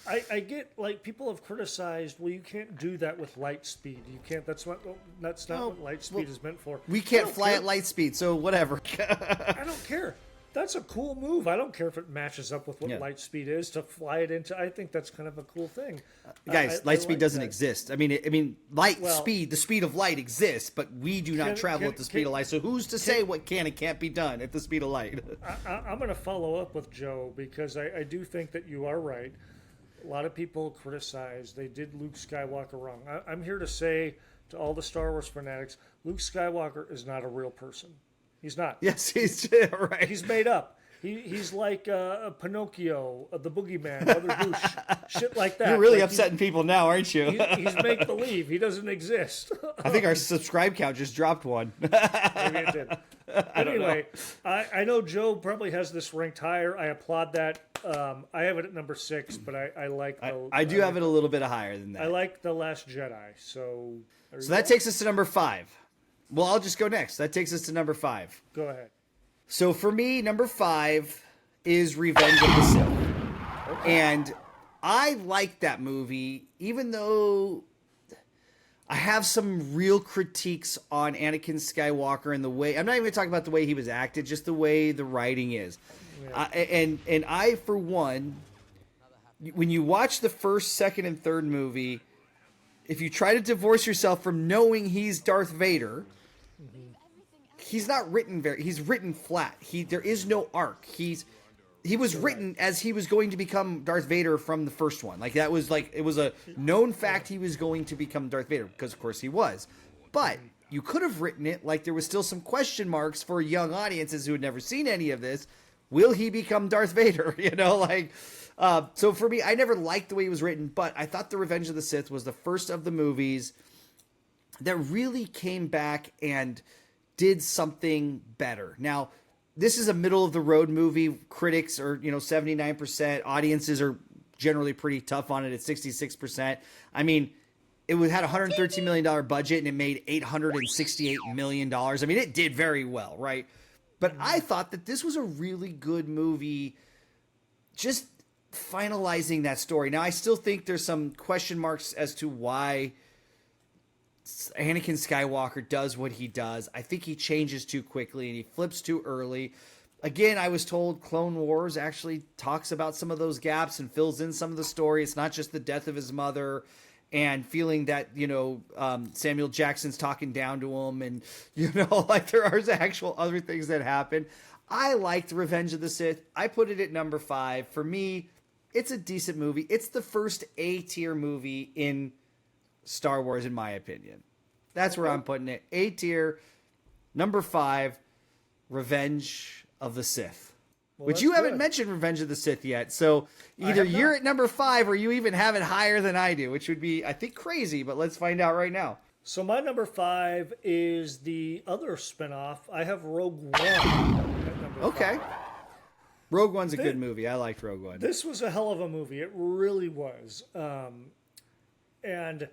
I get, like, people have criticized. Well, you can't do that with light speed. You can't. That's not what light speed is meant for. We can't fly at light speed, so whatever. I don't care. That's a cool move. I don't care if it matches up with what light speed is to fly it into. I think that's kind of a cool thing. Guys, light speed doesn't exist. I mean, speed, the speed of light exists, but we do not travel at the speed of light. So who's to say what can and can't be done at the speed of light? I'm going to follow up with Joe because I do think that you are right. A lot of people criticize they did Luke Skywalker wrong. I'm here to say to all the Star Wars fanatics, Luke Skywalker is not a real person. He's not. Yes, he's right. He's made up. He's like Pinocchio, the boogeyman, Mother Goose, shit like that. You're really like upsetting people now, aren't you? He's make believe. He doesn't exist. I think our subscribe count just dropped one. Maybe it did. Anyway, I know Joe probably has this ranked higher. I applaud that. I have it at number 6, but I like. I do have it a little bit higher than that. I like The Last Jedi. So that takes us to number 5. Well, I'll just go next. That takes us to number 5. Go ahead. So for me, number 5 is Revenge of the Sith. And I like that movie, even though I have some real critiques on Anakin Skywalker and the way, I'm not even talking about the way he was acted, just the way the writing is. Yeah. And I, for one, when you watch the first, second, and third movie, if you try to divorce yourself from knowing he's Darth Vader, he's not written he's written flat. There is no arc. He was written as he was going to become Darth Vader from the first one. Like, that was like, it was a known fact he was going to become Darth Vader, because of course he was. But you could have written it like there was still some question marks for young audiences who had never seen any of this. Will he become Darth Vader? So for me, I never liked the way he was written, but I thought The Revenge of the Sith was the first of the movies that really came back and did something better. Now, this is a middle-of-the-road movie. Critics are, 79%. Audiences are generally pretty tough on it at 66%. I mean, it had a $113 million budget, and it made $868 million. I mean, it did very well, right? But I thought that this was a really good movie, just finalizing that story. Now, I still think there's some question marks as to why Anakin Skywalker does what he does. I think he changes too quickly and he flips too early. Again, I was told Clone Wars actually talks about some of those gaps and fills in some of the story. It's not just the death of his mother and feeling that, Samuel Jackson's talking down to him, and, like there are actual other things that happen. I liked Revenge of the Sith. I put it at number 5. For me, it's a decent movie. It's the first A-tier movie in Star Wars, in my opinion. That's where I'm putting it. A-tier, number 5, Revenge of the Sith. Which you haven't mentioned Revenge of the Sith yet. So either you're at number 5 or you even have it higher than I do, which would be, I think, crazy, but let's find out right now. So my number 5 is the other spinoff. I have Rogue One at number 5. Rogue One's a good movie. I liked Rogue One. This was a hell of a movie. It really was. And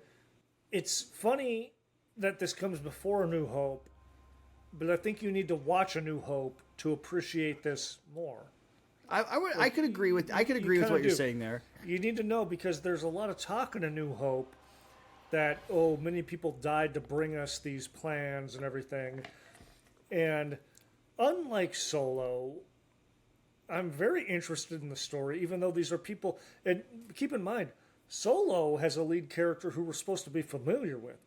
it's funny that this comes before A New Hope, but I think you need to watch A New Hope to appreciate this more. I could agree with what you're saying there. You need to know, because there's a lot of talk in A New Hope that many people died to bring us these plans and everything. And unlike Solo, I'm very interested in the story, even though these are people. And keep in mind, Solo has a lead character who we're supposed to be familiar with.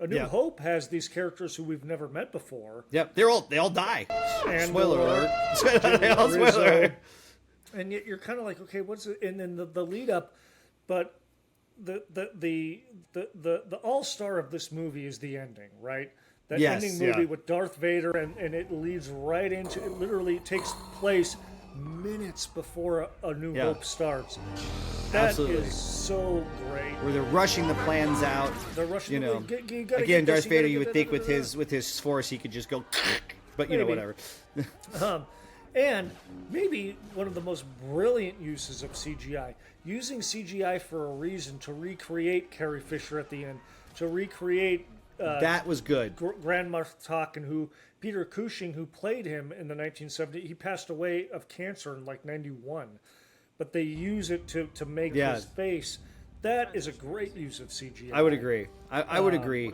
A New Hope has these characters who we've never met before. Yep, they all die. And spoiler alert. Spoiler alert. And yet you're kind of like, okay, what's it? And then the lead up, but the all-star of this movie is the ending, right? That ending movie with Darth Vader, and it leads right into it. Literally takes place minutes before A New Hope starts. That is so great. Where they're rushing the plans out. They're rushing. Again, Darth Vader, you would think with his force he could just go, but whatever. And maybe one of the most brilliant uses of CGI, using CGI for a reason to recreate Carrie Fisher at the end, to recreate that was good. Grand Moff Tarkin, who Peter Cushing, who played him in the 1970s, he passed away of cancer in like 91. But they use it to make his face. That is a great use of CGI. I would agree. I would agree.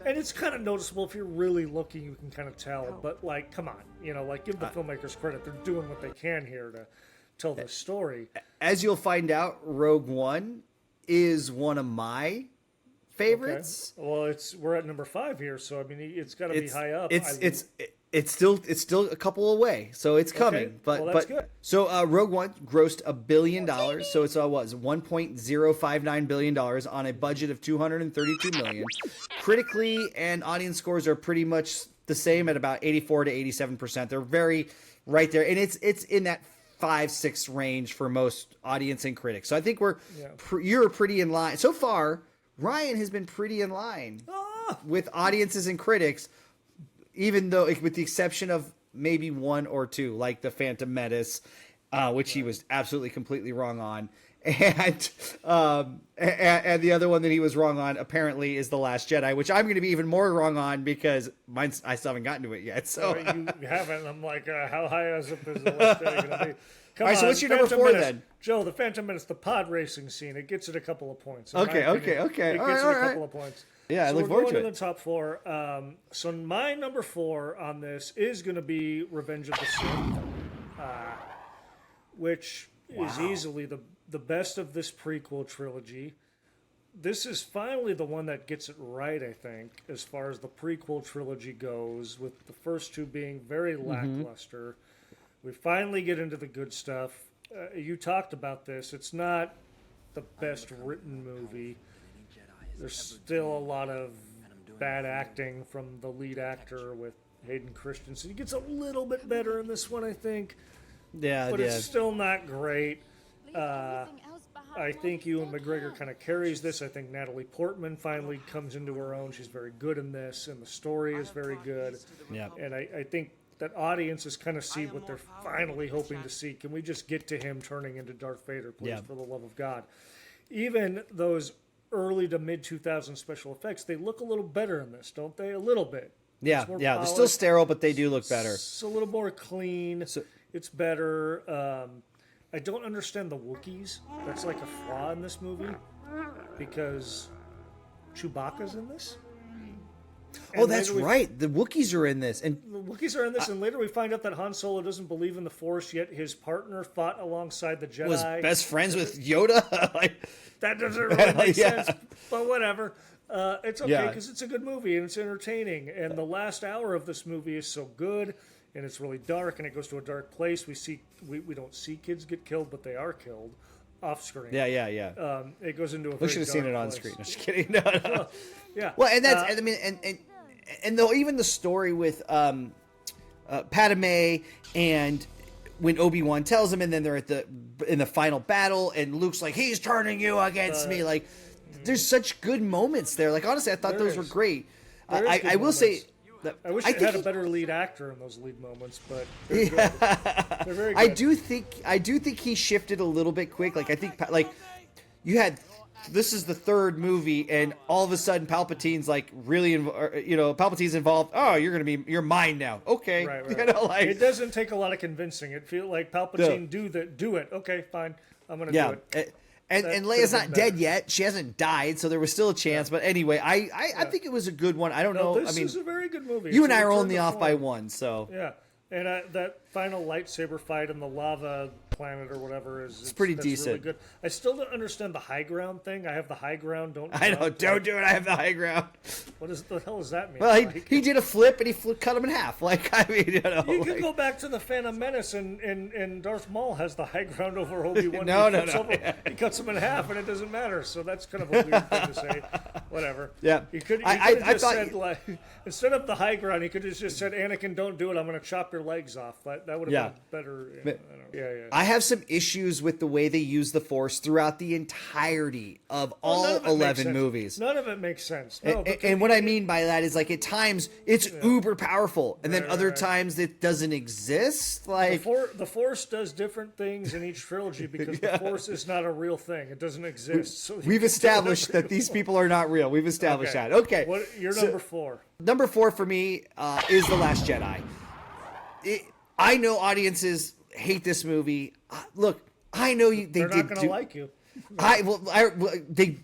And it's kind of noticeable if you're really looking, you can kind of tell. But like, come on, give the filmmakers credit. They're doing what they can here to tell the story. As you'll find out, Rogue One is one of my favorites. Okay. Well, we're at number 5 here, so I mean, it's got to be high up. It's still a couple away, so it's coming. Okay. But well, that's good. So Rogue One grossed $1 billion, so it's $1.059 billion on a budget of $232 million. Critically and audience scores are pretty much the same at about 84 to 87%. They're very right there, and it's in that 5-6 range for most audience and critics. So I think you're pretty in line so far. Ryan has been pretty in line with audiences and critics, even though with the exception of maybe one or two, like the Phantom Menace, which he was absolutely completely wrong on. And the other one that he was wrong on apparently is The Last Jedi, which I'm going to be even more wrong on because I still haven't gotten to it yet. So you haven't. I'm like, how high is The Last Jedi going to be? All right, so what's your number 4 then? Joe, the Phantom Menace, the pod racing scene, it gets it a couple of points. Okay. It gets it a couple of points. Yeah, I look forward to it. We're going to the top 4. So my number 4 on this is going to be Revenge of the Sith, which is easily the best of this prequel trilogy. This is finally the one that gets it right, I think, as far as the prequel trilogy goes, with the first 2 being very lackluster. We finally get into the good stuff. You talked about this. It's not the best written movie. There's still a lot of bad acting from the lead actor with Hayden Christensen. He gets a little bit better in this one, I think. Yeah, but it's still not great. I think Ewan McGregor kind of carries this. I think Natalie Portman finally comes into her own. She's very good in this, and the story is very good. Yeah. And I think that audiences kind of see what they're finally hoping to see. Can we just get to him turning into Darth Vader, please, for the love of God? Even those early to mid-2000s special effects, they look a little better in this, don't they? A little bit. Yeah, they're still sterile, but they do look better. It's a little more clean. It's better. I don't understand the Wookiees. That's like a flaw in this movie because Chewbacca's in this. Oh, that's right. The Wookiees are in this, and the Wookiees are in this, and later we find out that Han Solo doesn't believe in the Force, yet his partner fought alongside the Jedi. Was best friends with Yoda. That doesn't really make sense, but whatever. It's okay because it's a good movie and it's entertaining. And the last hour of this movie is so good, and it's really dark, and it goes to a dark place. We don't see kids get killed, but they are killed off screen. Yeah. It goes into a. We should have seen it on screen. I'm just kidding. No. Well, yeah. Well, and that's and though even the story with Padme and when Obi-Wan tells him, and then they're in the final battle, and Luke's like, he's turning you against me. Like, there's such good moments there. Like, honestly, I thought those were great. I will say. I wish it had a better lead actor in those lead moments, but they're good. They're very good. I do think he shifted a little bit quick. Like, I think you had. This is the third movie, and all of a sudden, Palpatine's like really, Palpatine's involved. Oh, you're mine now. Okay, right. It doesn't take a lot of convincing. It feels like Palpatine do it. Okay, fine, I'm gonna do it. And Leia's not dead yet. She hasn't died, so there was still a chance. But anyway, I think it was a good one. I don't know. This is a very good movie. You and I are only off by one, so yeah. And that final lightsaber fight in the lava planet or whatever is pretty decent. Really good. I still don't understand the high ground thing. I have the high ground. Don't do it. I have the high ground. The hell does that mean? Well, he did a flip and he cut him in half. Like, I mean, you could go back to the Phantom Menace and Darth Maul has the high ground over Obi-Wan. No. He cuts him in half and it doesn't matter. So that's kind of a weird thing to say. Whatever. Yeah. He could have just said, instead of the high ground, he could have just said, Anakin, don't do it. I'm going to chop your legs off. That would have been better. I have some issues with the way they use the Force throughout the entirety of all 11 movies. None of it makes sense. And what I mean by that is, like, at times it's uber powerful, and then other times it doesn't exist. Like the Force does different things in each trilogy because the Force is not a real thing. It doesn't exist. So we've established that these people are not real. We've established that. Okay. You're number 4. Number 4 for me is The Last Jedi. I know audiences hate this movie. Look, I know they're not going to like you.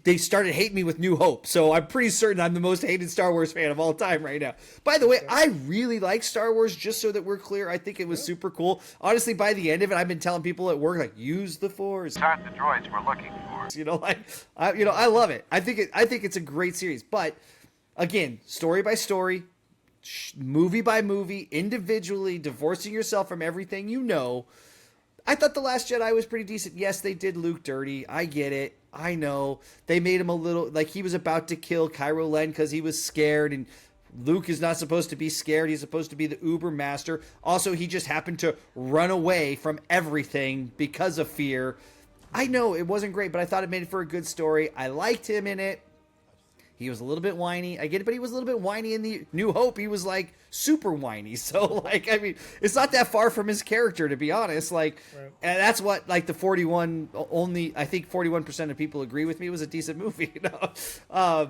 They started hating me with New Hope, so I'm pretty certain I'm the most hated Star Wars fan of all time right now. By the way, I really like Star Wars. Just so that we're clear, I think it was super cool. Honestly, by the end of it, I've been telling people at work, like, use the Force. Aren't the droids we're looking for? I love it. I think it's a great series. But again, story by story, movie by movie, individually, divorcing yourself from everything you know. I thought The Last Jedi was pretty decent. Yes, they did Luke dirty. I get it. I know. They made him a little, like, he was about to kill Kylo Ren because he was scared, and Luke is not supposed to be scared. He's supposed to be the uber master. Also, he just happened to run away from everything because of fear. I know it wasn't great, but I thought it made for a good story. I liked him in it. He was a little bit whiny. I get it, but he was a little bit whiny in the New Hope. He was like super whiny. So like, I mean, it's not that far from his character, to be honest. Like, right. And that's what like the 41 only. I think 41% of people agree with me. It was a decent movie. You know? I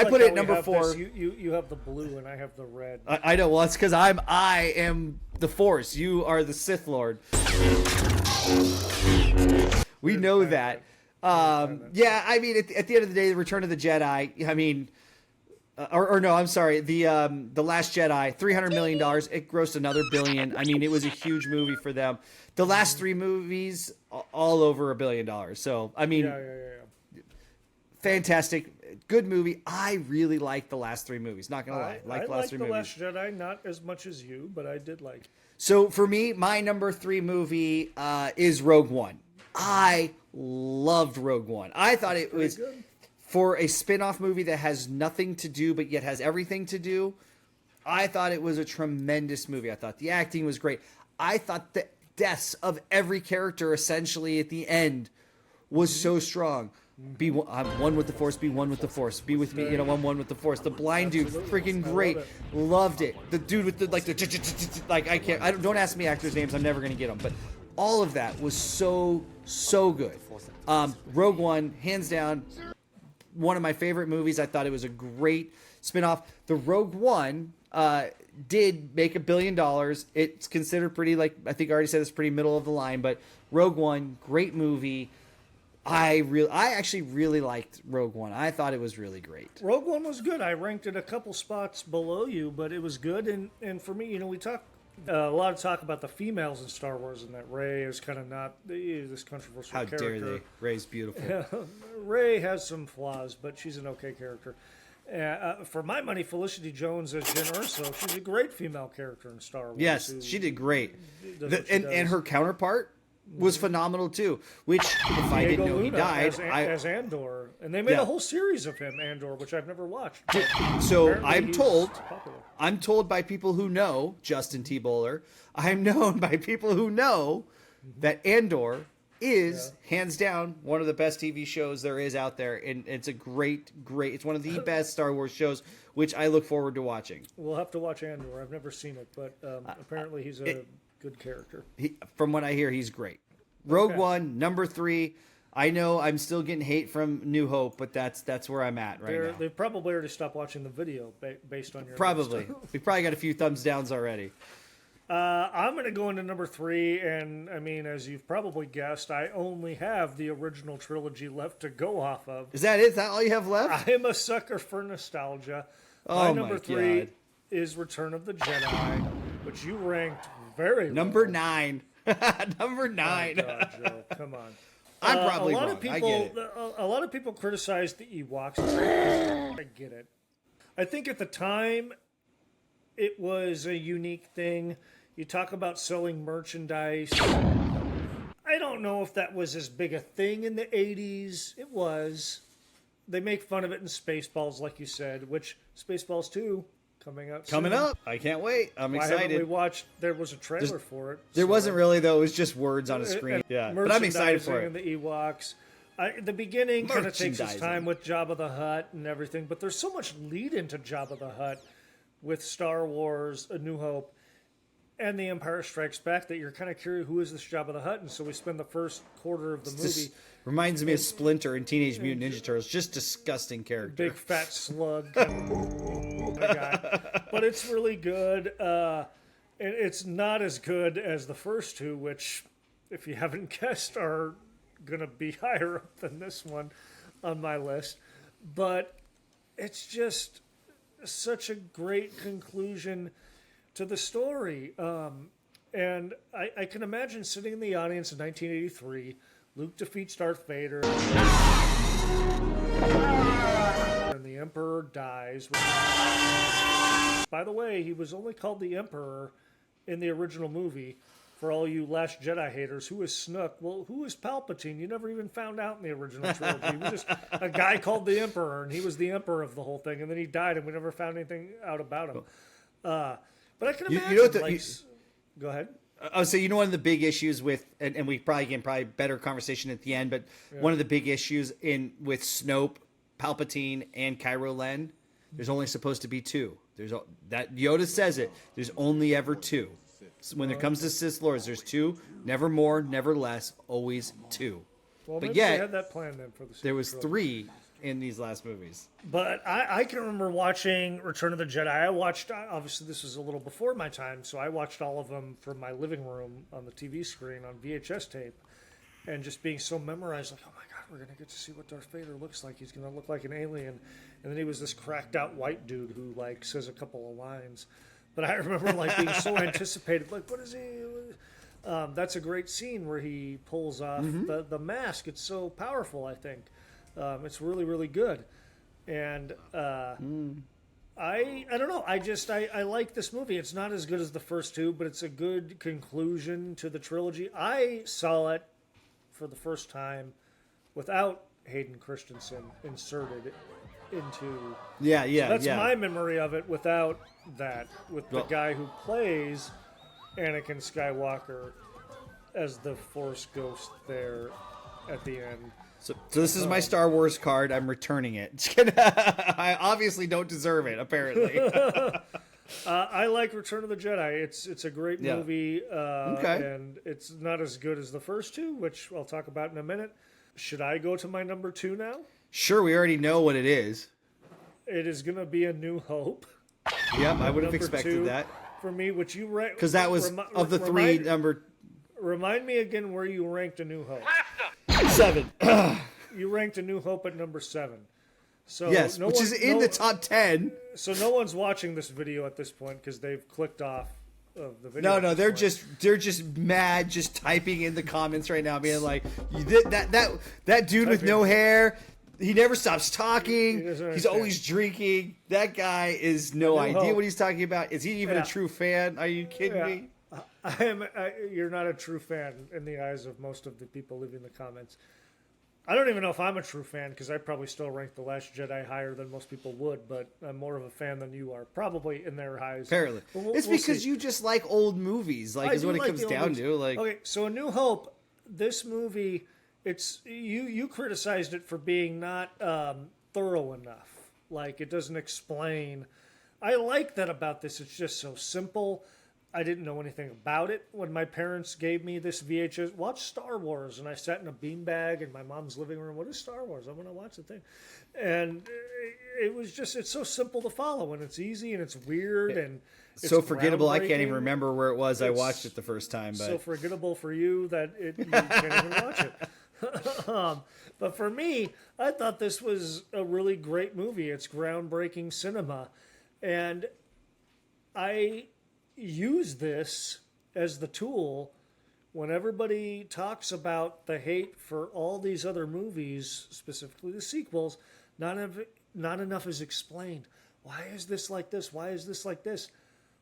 put it at number 4. You have the blue and I have the red. I know. Well, it's because I am the Force. You are the Sith Lord. We know that. Yeah, I mean, at the end of the day, the Return of the Jedi. I mean, or no, I'm sorry, the Last Jedi, $300 million. It grossed another $1 billion. I mean, it was a huge movie for them. The last 3 movies, all over $1 billion. So, I mean, fantastic, good movie. I really liked the last 3 movies. Not gonna lie, I the last 3 movies. Last Jedi, not as much as you, but I did like it. So for me, my number 3 movie is Rogue One. I loved Rogue One. I thought it was good. For a spin-off movie that has nothing to do but yet has everything to do. I thought it was a tremendous movie. I thought the acting was great. I thought the deaths of every character essentially at the end was so strong. I'm one with the Force. Be one with the Force. Be with me. You know, I'm one with the Force. The blind dude, freaking great. Loved it. The dude with the like I can't. Don't ask me actors' names. I'm never gonna get them. But all of that was so good. Rogue One, hands down, one of my favorite movies. I thought it was a great spinoff. The Rogue One did make $1 billion. It's considered pretty, like I think I already said, it's pretty middle of the line. But Rogue One, great movie. I actually really liked Rogue One. I thought it was really great. Rogue One was good. I ranked it a couple spots below you, but it was good. And for me, you know, we talk a lot of talk about the females in Star Wars, and that Rey is kind of not this controversial character. How dare they? Rey's beautiful. Rey has some flaws, but she's an okay character. For my money, Felicity Jones as Jyn Erso, she's a great female character in Star Wars. Yes, she did great. And her counterpart was phenomenal too. Which, if I didn't know he died, as Andor, and they made a whole series of him, Andor, which I've never watched. So I'm told by people who know Justin T. Bowler, I'm known by people who know that Andor is hands down one of the best TV shows there is out there, and it's a great. It's one of the best Star Wars shows, which I look forward to watching. We'll have to watch Andor. I've never seen it, but apparently he's a good character. From what I hear, he's great. Rogue One, number 3. I know I'm still getting hate from New Hope, but that's where I'm at now. They've probably already stopped watching the video based on your probably. We've probably got a few thumbs downs already. I'm going to go into number 3, and I mean, as you've probably guessed, I only have the original trilogy left to go off of. Is that it? Is that all you have left? I am a sucker for nostalgia. My number 3 is Return of the Jedi, which you ranked very number low. 9. Number 9. Oh God, Joe, come on. I'm probably a lot wrong. Of people, I get it. A lot of people criticize the Ewoks. I get it. I think at the time, it was a unique thing. You talk about selling merchandise. I don't know if that was as big a thing in the 80s. It was. They make fun of it in Spaceballs, like you said, which Spaceballs 2 coming up. Coming up. I can't wait. I'm excited. Haven't we watched? There was a trailer for it. There wasn't really, though. It was just words on a screen. Yeah, but I'm excited for it. And the Ewoks. The beginning kind of takes its time with Jabba the Hutt and everything, but there's so much lead into Jabba the Hutt with Star Wars, A New Hope, and The Empire Strikes Back that you're kind of curious, who is this Jabba the Hutt? And so we spend the first quarter of the movie. Reminds me of Splinter in Teenage Mutant Ninja Turtles. Just disgusting character. Big fat slug kind of guy. But it's really good. And it's not as good as the first 2, which, if you haven't guessed, are going to be higher up than this one on my list. But it's just such a great conclusion to the story. And I can imagine sitting in the audience in 1983, Luke defeats Darth Vader, and the Emperor dies. By the way, he was only called the Emperor in the original movie. for all you Last Jedi haters, who is Snook? Well, who is Palpatine? You never even found out in the original trilogy. He was just a guy called the Emperor, and he was the Emperor of the whole thing, and then he died, and we never found anything out about him. But I can imagine, go ahead. I would say, you know, one of the big issues with, and we probably better conversation at the end, but one of the big issues with Snoke, Palpatine, and Kylo Ren, there's only supposed to be two. That Yoda says it. There's only ever two. So when it comes to Sith Lords, there's two, never more, never less, always two. Well, but maybe yet they had that plan then for the there was three in these last movies. But I can remember watching Return of the Jedi. I watched, obviously this was a little before my time, so I watched all of them from my living room on the TV screen on VHS tape, and just being so memorized, like, oh my God, we're going to get to see what Darth Vader looks like. He's going to look like an alien. And then he was this cracked out white dude who like says a couple of lines. But I remember like being so anticipated, like, what is he? That's a great scene where he pulls off the mask. It's so powerful, I think. It's really, really good. And I don't know. I like this movie. It's not as good as the first two, but it's a good conclusion to the trilogy. I saw it for the first time without Hayden Christensen inserted into. So that's my memory of it without that, with the guy who plays Anakin Skywalker as the Force ghost there at the end. So this is my Star Wars card. I'm returning it. I obviously don't deserve it, apparently. I like Return of the Jedi. It's a great movie, and it's not as good as the first two, which I'll talk about in a minute. Should I go to my number 2 now? Sure, we already know what it is. It is going to be A New Hope. Yep, I would have expected that. For me, which you ranked... Because that was, of the three, number... Remind me again where you ranked A New Hope. 7. You ranked A New Hope at number 7. So yes, which is in the top 10. So no one's watching this video at this point because they've clicked off of the video. No, they're just mad, just typing in the comments right now, being like, "You did that dude with no hair. He never stops talking. He's always drinking. That guy is no idea what he's talking about. Is he even a true fan? Are you kidding me?" You're not a true fan in the eyes of most of the people leaving the comments. I don't even know if I'm a true fan because I probably still rank The Last Jedi higher than most people would, but I'm more of a fan than you are, probably in their eyes. Apparently. It's because you just like old movies, like is what it comes down to. Like, okay, so A New Hope, this movie, it's you criticized it for being not thorough enough. Like, it doesn't explain. I like that about this. It's just so simple. I didn't know anything about it when my parents gave me this VHS. Watch Star Wars, and I sat in a beanbag in my mom's living room. What is Star Wars? I want to watch the thing, and it was just—it's so simple to follow, and it's easy, and it's weird, and it's so forgettable. I can't even remember where it was. I watched it the first time, but so forgettable for you that you can't even watch it. But for me, I thought this was a really great movie. It's groundbreaking cinema, and I use this as the tool when everybody talks about the hate for all these other movies, specifically the sequels. Not enough is explained. Why is this like this? Why is this like this?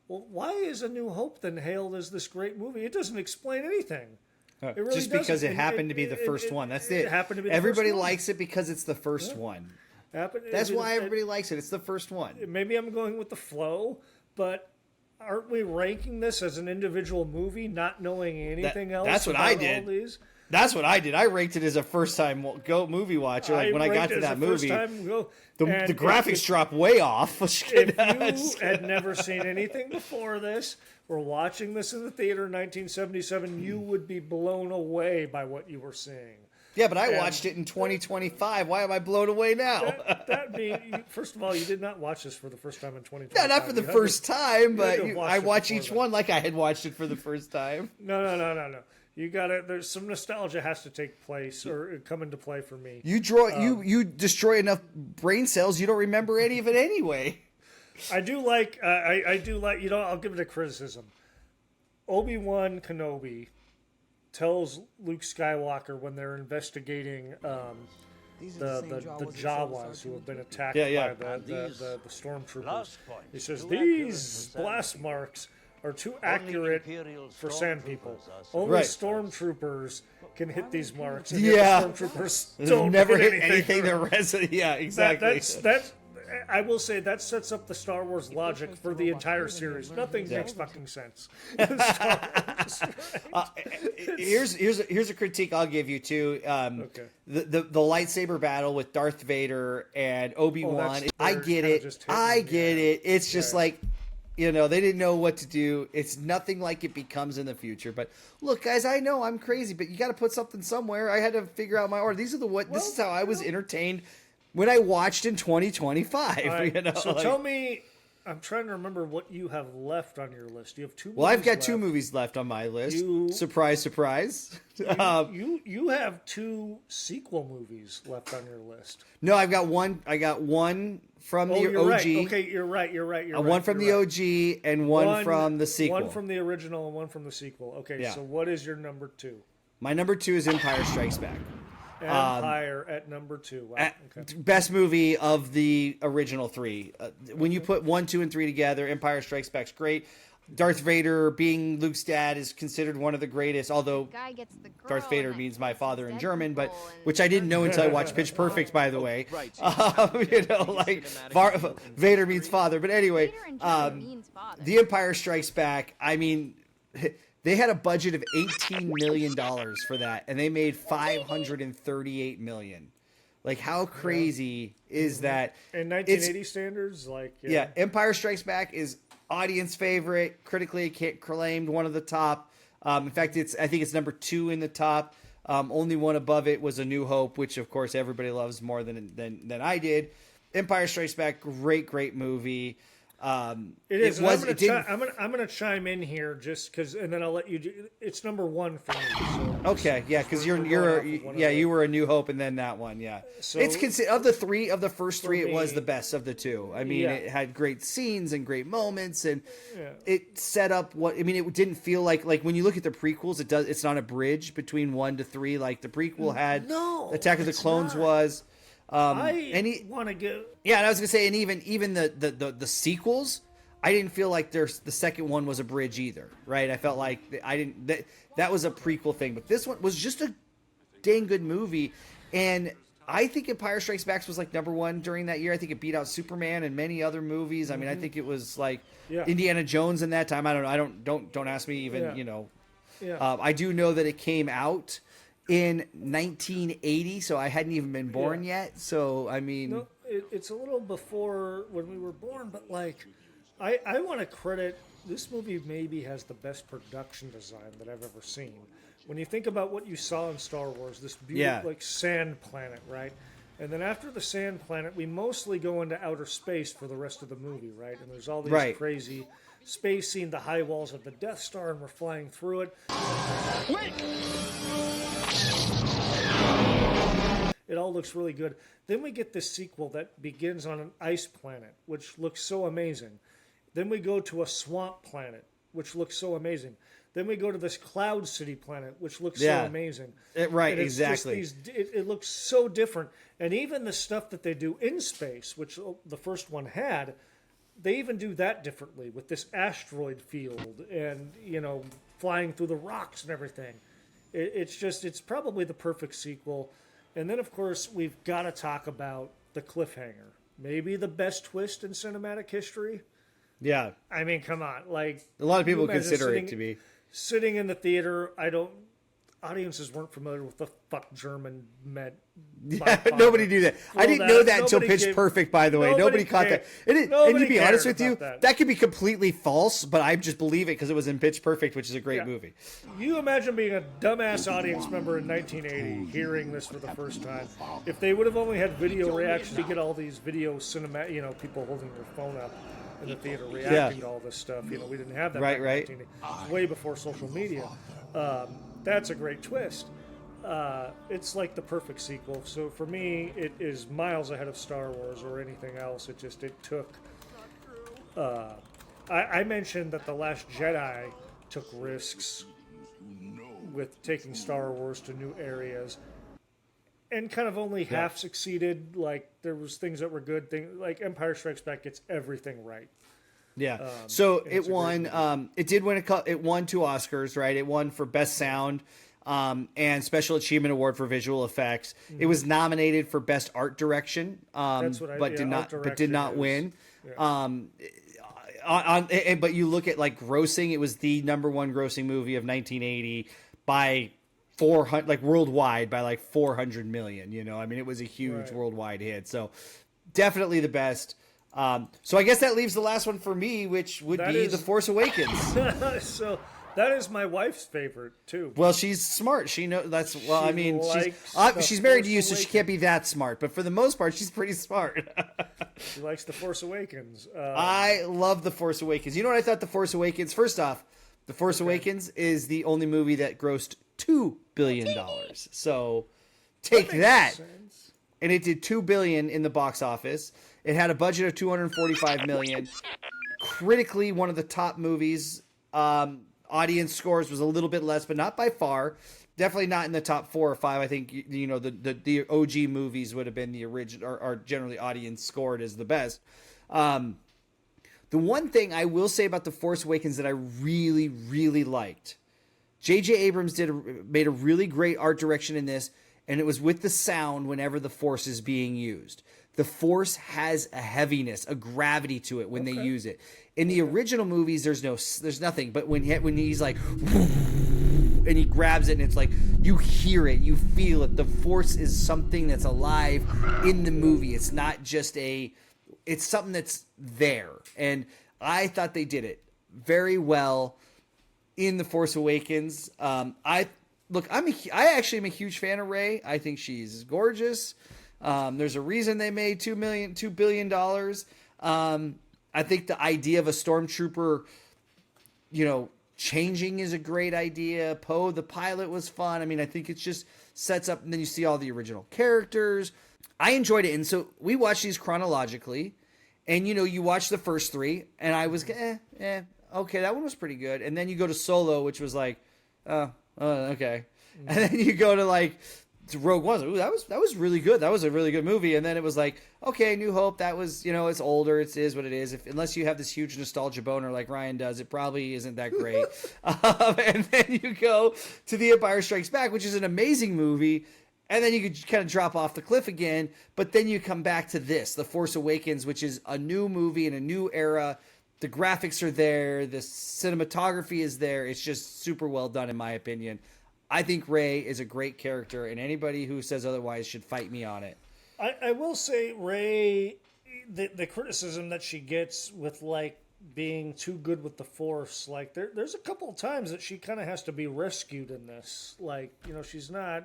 Well, why is A New Hope then hailed as this great movie? It doesn't explain anything. It really just because it happened to be the first one. That's it. Happened to be everybody likes it because it's the first one. That's why everybody likes it. It's the first one. Maybe I'm going with the flow, but aren't we ranking this as an individual movie, not knowing anything else? That's what I did. That's what I did. I ranked it as a first-time go movie watcher. Like when I got to that movie, the graphics drop way off. If you had never seen anything before this, or watching this in the theater in 1977, you would be blown away by what you were seeing. Yeah, but I watched it in 2025. Why am I blown away now? First of all, you did not watch this for the first time in 2025. No, not for the first time, but I watch each one like I had watched it for the first time. No. You got to. There's some nostalgia has to take place or come into play for me. You destroy enough brain cells, you don't remember any of it anyway. I do like. I do like. I'll give it a criticism. Obi-Wan Kenobi tells Luke Skywalker when they're investigating the Jawas who have been attacked by the stormtroopers. He says, "These blast marks are too accurate for sand people. Only Right. stormtroopers can hit these marks. And Yeah. the stormtroopers They've don't never hit anything. anything that resonates. Yeah, exactly. That's I will say that sets up the Star Wars logic for the entire series. Nothing makes fucking sense. in Star Wars, right? Here's a critique I'll give you too. Okay. The lightsaber battle with Darth Vader and Obi-Wan. that's I where it get kinda it. just hit I me, get yeah. it. It's just Yeah. like, they didn't know what to do. It's nothing like it becomes in the future. But look, guys, I know I'm crazy, but you got to put something somewhere. I had to figure out my order. This is how I was entertained when I watched in 2025. All right, So tell me, I'm trying to remember what you have left on your list. You have two. Well, I've got movies two left. movies left on my list. You- Surprise, surprise. You have two sequel movies left on your list. No, I've got one. I got one from the you're OG. right. Okay, you're right. One from the OG and one from the sequel. One from the original and one from the sequel. Okay, Yeah. so what is your number two? My number 2 is Empire Strikes Back. Empire at number 2. Wow. Okay. Best movie of the original 3. When you put 1, 2, and 3 together, Empire Strikes Back's great. Darth Vader being Luke's dad is considered one of the greatest, although Guy gets the girl Darth Vader and means my father in dead German, but people and- which I didn't know until I watched Pitch Perfect, by the way. Right. Vader means father. But anyway, Vader in German means father. The Empire Strikes Back, I mean, they had a budget of $18 million for that, and they made $538 million. Like, how crazy is that? In 1980 standards, like Yeah, Empire Strikes Back is audience favorite, critically acclaimed, one of the top. In fact, I think it's number 2 in the top. Only one above it was A New Hope, which of course everybody loves more than I did. Empire Strikes Back, great movie. It is. It was. I'm It didn't. I'm gonna chime in here just because, and then I'll let you do. It's number 1 for me. So Okay, yeah, because we're going off of one of the- you were A New Hope and then that one, yeah. So- It's of the first three, it was me- the best of the two. I mean, Yeah. it had great scenes and great moments, and Yeah. it set up what I mean. It didn't feel like when you look at the prequels, it's not a bridge between 1 to 3 like the prequel had. No, Attack of the it's Clones not. was. I want to get. Yeah, and I was gonna say, and even the sequels, I didn't feel like the second one was a bridge either, right? I felt like that was a prequel thing, but this one was just a dang good movie, and I think Empire Strikes Back was like number 1 during that year. I think it beat out Superman and many other movies. I mean, I think it was like Yeah. Indiana Jones in that time. I don't know. Don't ask me even. Yeah. Yeah. I do know that it came out in 1980, so I hadn't even been born yet. So I mean, No, it's a little before when we were born, but like, I want to credit this movie. Maybe has the best production design that I've ever seen. When you think about what you saw in Star Wars, this beautiful like sand planet, right? And then after the sand planet, we mostly go into outer space for the rest of the movie, right? And there's all these Right. crazy space scene, the high walls of the Death Star, and we're flying through it. It all looks really good. Then we get this sequel that begins on an ice planet, which looks so amazing. Then we go to a swamp planet, which looks so amazing. Then we go to this cloud city planet, which looks so Yeah. amazing. Right, And it's just exactly. it looks so different. And even the stuff that they do in space, which the first one had, they even do that differently with this asteroid field and, flying through the rocks and everything. It's probably the perfect sequel. And then, of course, we've got to talk about the cliffhanger. Maybe the best twist in cinematic history. yeah, I mean, come on. Like, a lot of people you imagine consider sitting- it to be. Sitting in the theater, audiences weren't familiar with the fuck German meant. by Nobody father. knew that. I Well, didn't know that until nobody Pitch gave- Perfect, by the way. Nobody caught cared. that. And Nobody to be honest cared with you, about that could be completely false, but I just believe it because it was in Pitch Perfect, which is a great Yeah. movie. You imagine being a dumbass audience member in 1980, hearing this for the first time. If they would have only had video reaction, you get all these video cinema, people holding their phone up in the theater reacting to all this stuff. We didn't have that. Right, back in right. 1980. It's way before social media. That's a great twist. It's like the perfect sequel. So for me, it is miles ahead of Star Wars or anything else. It took. I mentioned that The Last Jedi took risks with taking Star Wars to new areas, and kind of only half succeeded. Like there was things that were good. Like Empire Strikes Back gets everything right. Yeah. So and it it's a great won. movie. It did win it won 2 Oscars, right? It won for best sound and special achievement award for visual effects. It was nominated for best art direction, That's what but did art not direction win. Yeah. But you look at like grossing, it was the number one grossing movie of 1980 by 400, like worldwide by like 400 million. You know, I mean, it was a huge Right. worldwide hit. So definitely the best. So I guess that leaves the last one for me, which would That be is- The Force Awakens. So that is my wife's favorite too. Well, she's smart. She knows that's well. I She mean, likes The she's married to you, Force so she can't be that smart. But for the most part, she's pretty smart. She likes The Force Awakens. I love The Force Awakens. You know what I thought? The Force Awakens. First off, The Force Awakens is the only movie that grossed $2 billion. So take that. sense. And it did $2 billion in the box office. It had a budget of $245 million. Critically, one of the top movies. Audience scores was a little bit less, but not by far. Definitely not in the top 4 or 5. I think you know the OG movies would have been the original, or are generally audience scored as the best. The one thing I will say about The Force Awakens that I really, really liked, J.J. Abrams made a really great art direction in this, and it was with the sound whenever the Force is being used. The Force has a heaviness, a gravity to it when they use it. In the original movies, there's nothing. But when he's like, and he grabs it, and it's like you hear it, you feel it. The Force is something that's alive in the movie. It's not just it's something that's there. And I thought they did it very well in The Force Awakens. I actually am a huge fan of Rey. I think she's gorgeous. There's a reason they made $2 billion. I think the idea of a stormtrooper, changing is a great idea. Poe, the pilot, was fun. I mean, I think it just sets up, and then you see all the original characters. I enjoyed it. And so we watched these chronologically, and you watch the first 3, and I was, okay, that one was pretty good. And then you go to Solo, which was like, okay. And then you go to Rogue One. Ooh, that was really good. That was a really good movie. And then it was like, okay, New Hope. That was, it's older. It is what it is. Unless you have this huge nostalgia boner like Ryan does, it probably isn't that great. And then you go to The Empire Strikes Back, which is an amazing movie. And then you could kind of drop off the cliff again. But then you come back to this, The Force Awakens, which is a new movie in a new era. The graphics are there. The cinematography is there. It's just super well done, in my opinion. I think Rey is a great character, and anybody who says otherwise should fight me on it. I will say Rey, the criticism that she gets with being too good with the Force, there's a couple of times that she kind of has to be rescued in this. She's not.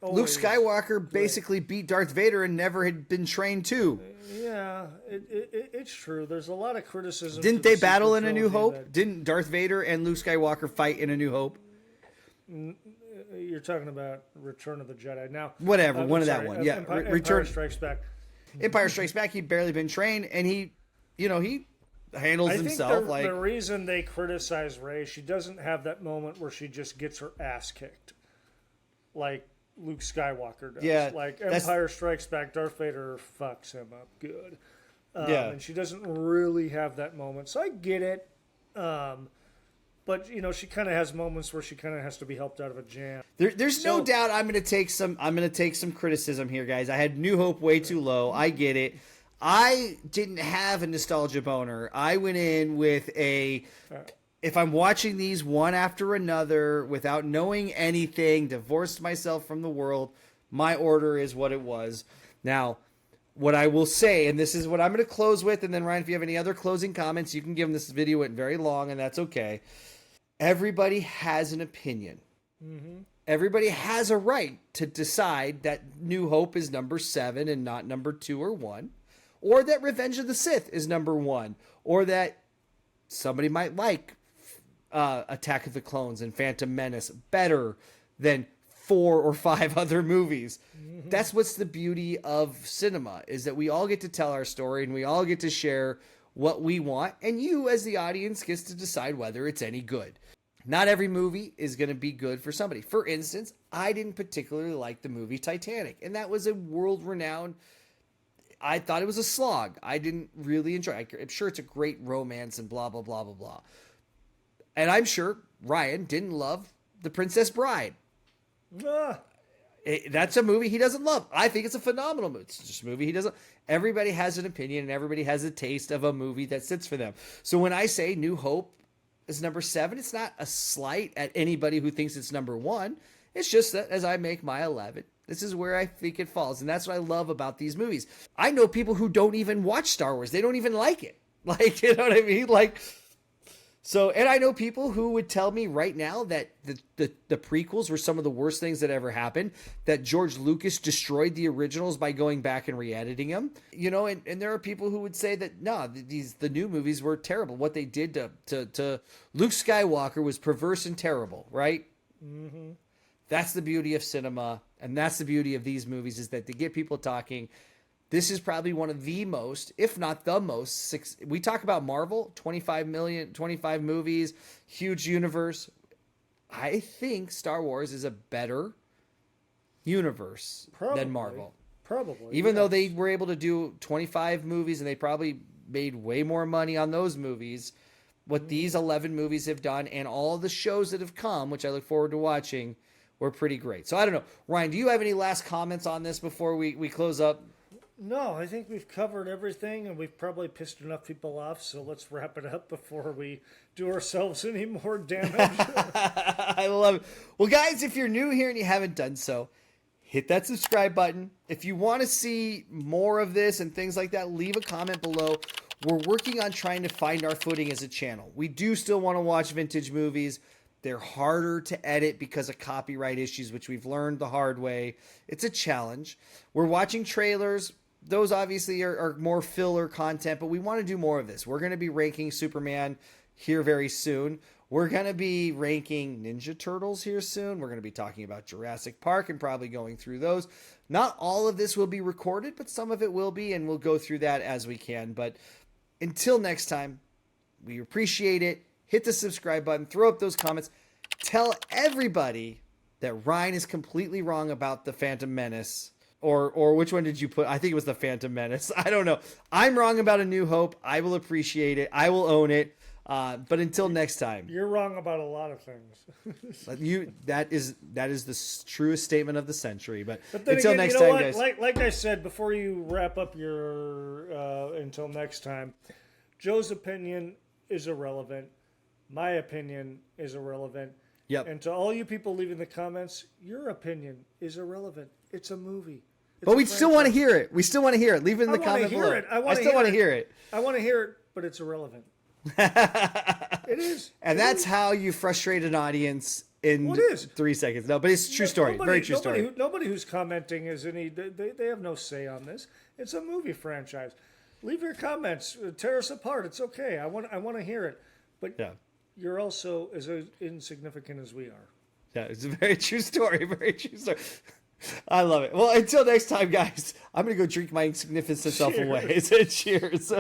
Luke Skywalker basically beat Darth Vader and never had been trained too. Yeah, it's true. There's a lot of criticism. Didn't to they the battle sequel in A New trilogy Hope? that- Didn't Darth Vader and Luke Skywalker fight in A New Hope? You're talking about Return of the Jedi now. Whatever, I'm one of that sorry, one. Yeah, Empire Strikes Back. Empire Strikes Back. He'd barely been trained, and he handles I think himself the reason they criticize Rey, she doesn't have that moment where she just gets her ass kicked, like Luke Skywalker does. Yeah, Empire Strikes Back, Darth Vader fucks him up good. Yeah. And she doesn't really have that moment, so I get it. But she kind of has moments where she kind of has to be helped out of a jam. There's no doubt I'm going to take some criticism here, guys. I had New Hope way too low. I get it. I didn't have a nostalgia boner. I went in with if I'm watching these one after another without knowing anything, divorced myself from the world, my order is what it was. Now, what I will say, and this is what I'm going to close with, and then Ryan, if you have any other closing comments, you can give them. This video went very long, and that's okay. Everybody has an opinion. Mm-hmm. Everybody has a right to decide that New Hope is number 7 and not number 2 or 1, or that Revenge of the Sith is number 1, or that somebody might like Attack of the Clones and Phantom Menace better than 4 or 5 other movies. Mm-hmm. That's what's the beauty of cinema, is that we all get to tell our story and we all get to share what we want, and you as the audience gets to decide whether it's any good. Not every movie is going to be good for somebody. For instance, I didn't particularly like the movie Titanic, and that was a world-renowned I thought it was a slog. I didn't really enjoy it. I'm sure it's a great romance and blah, blah, blah, blah, blah. And I'm sure Ryan didn't love The Princess Bride. That's a movie he doesn't love. I think it's a phenomenal movie. It's just a movie he doesn't. Everybody has an opinion and everybody has a taste of a movie that sits for them. So when I say New Hope is number 7, it's not a slight at anybody who thinks it's number 1. It's just that as I make my 11, this is where I think it falls. And that's what I love about these movies. I know people who don't even watch Star Wars. They don't even like it. Like, you know what I mean? Like, so, and I know people who would tell me right now that the prequels were some of the worst things that ever happened, that George Lucas destroyed the originals by going back and re-editing them. You know, and there are people who would say that, no, the new movies were terrible. What they did to Luke Skywalker was perverse and terrible, right? Mm-hmm. That's the beauty of cinema, and that's the beauty of these movies, is that they get people talking. This is probably one of the most, if not the most, we talk about Marvel, 25 movies, huge universe. I think Star Wars is a better universe than Marvel. Probably. Even though they were able to do 25 movies and they probably made way more money on those movies, what these 11 movies have done and all the shows that have come, which I look forward to watching, were pretty great. So I don't know. Ryan, do you have any last comments on this before we close up? No, I think we've covered everything, and we've probably pissed enough people off, so let's wrap it up before we do ourselves any more damage. I love it. Well, guys, if you're new here and you haven't done so, hit that subscribe button. If you want to see more of this and things like that, leave a comment below. We're working on trying to find our footing as a channel. We do still want to watch vintage movies. They're harder to edit because of copyright issues, which we've learned the hard way. It's a challenge. We're watching trailers. Those obviously are more filler content, but we want to do more of this. We're going to be ranking Superman here very soon. We're going to be ranking Ninja Turtles here soon. We're going to be talking about Jurassic Park and probably going through those. Not all of this will be recorded, but some of it will be, and we'll go through that as we can. But until next time, we appreciate it. Hit the subscribe button, throw up those comments, tell everybody that Ryan is completely wrong about the Phantom Menace. Or which one did you put? I think it was the Phantom Menace. I don't know. I'm wrong about A New Hope. I will appreciate it. I will own it. But until next time. You're wrong about a lot of things. That is the truest statement of the century. But until again, next time, guys. Like I said, before you wrap up your until next time, Joe's opinion is irrelevant. My opinion is irrelevant. Yep. And to all you people leaving the comments, your opinion is irrelevant. It's a movie. But we still want to hear it. We still want to hear it. Leave it in the comment below. I still want to hear it. I want to hear it, but it's irrelevant. It is. And that's how you frustrate an audience in 3 seconds. No, but it's a true story. Very true story. Nobody who's commenting is any. They have no say on this. It's a movie franchise. Leave your comments. Tear us apart. It's okay. I want to hear it. But you're also as insignificant as we are. Yeah, it's a very true story. Very true story. I love it. Well, until next time, guys, I'm going to go drink my insignificant self away. Cheers.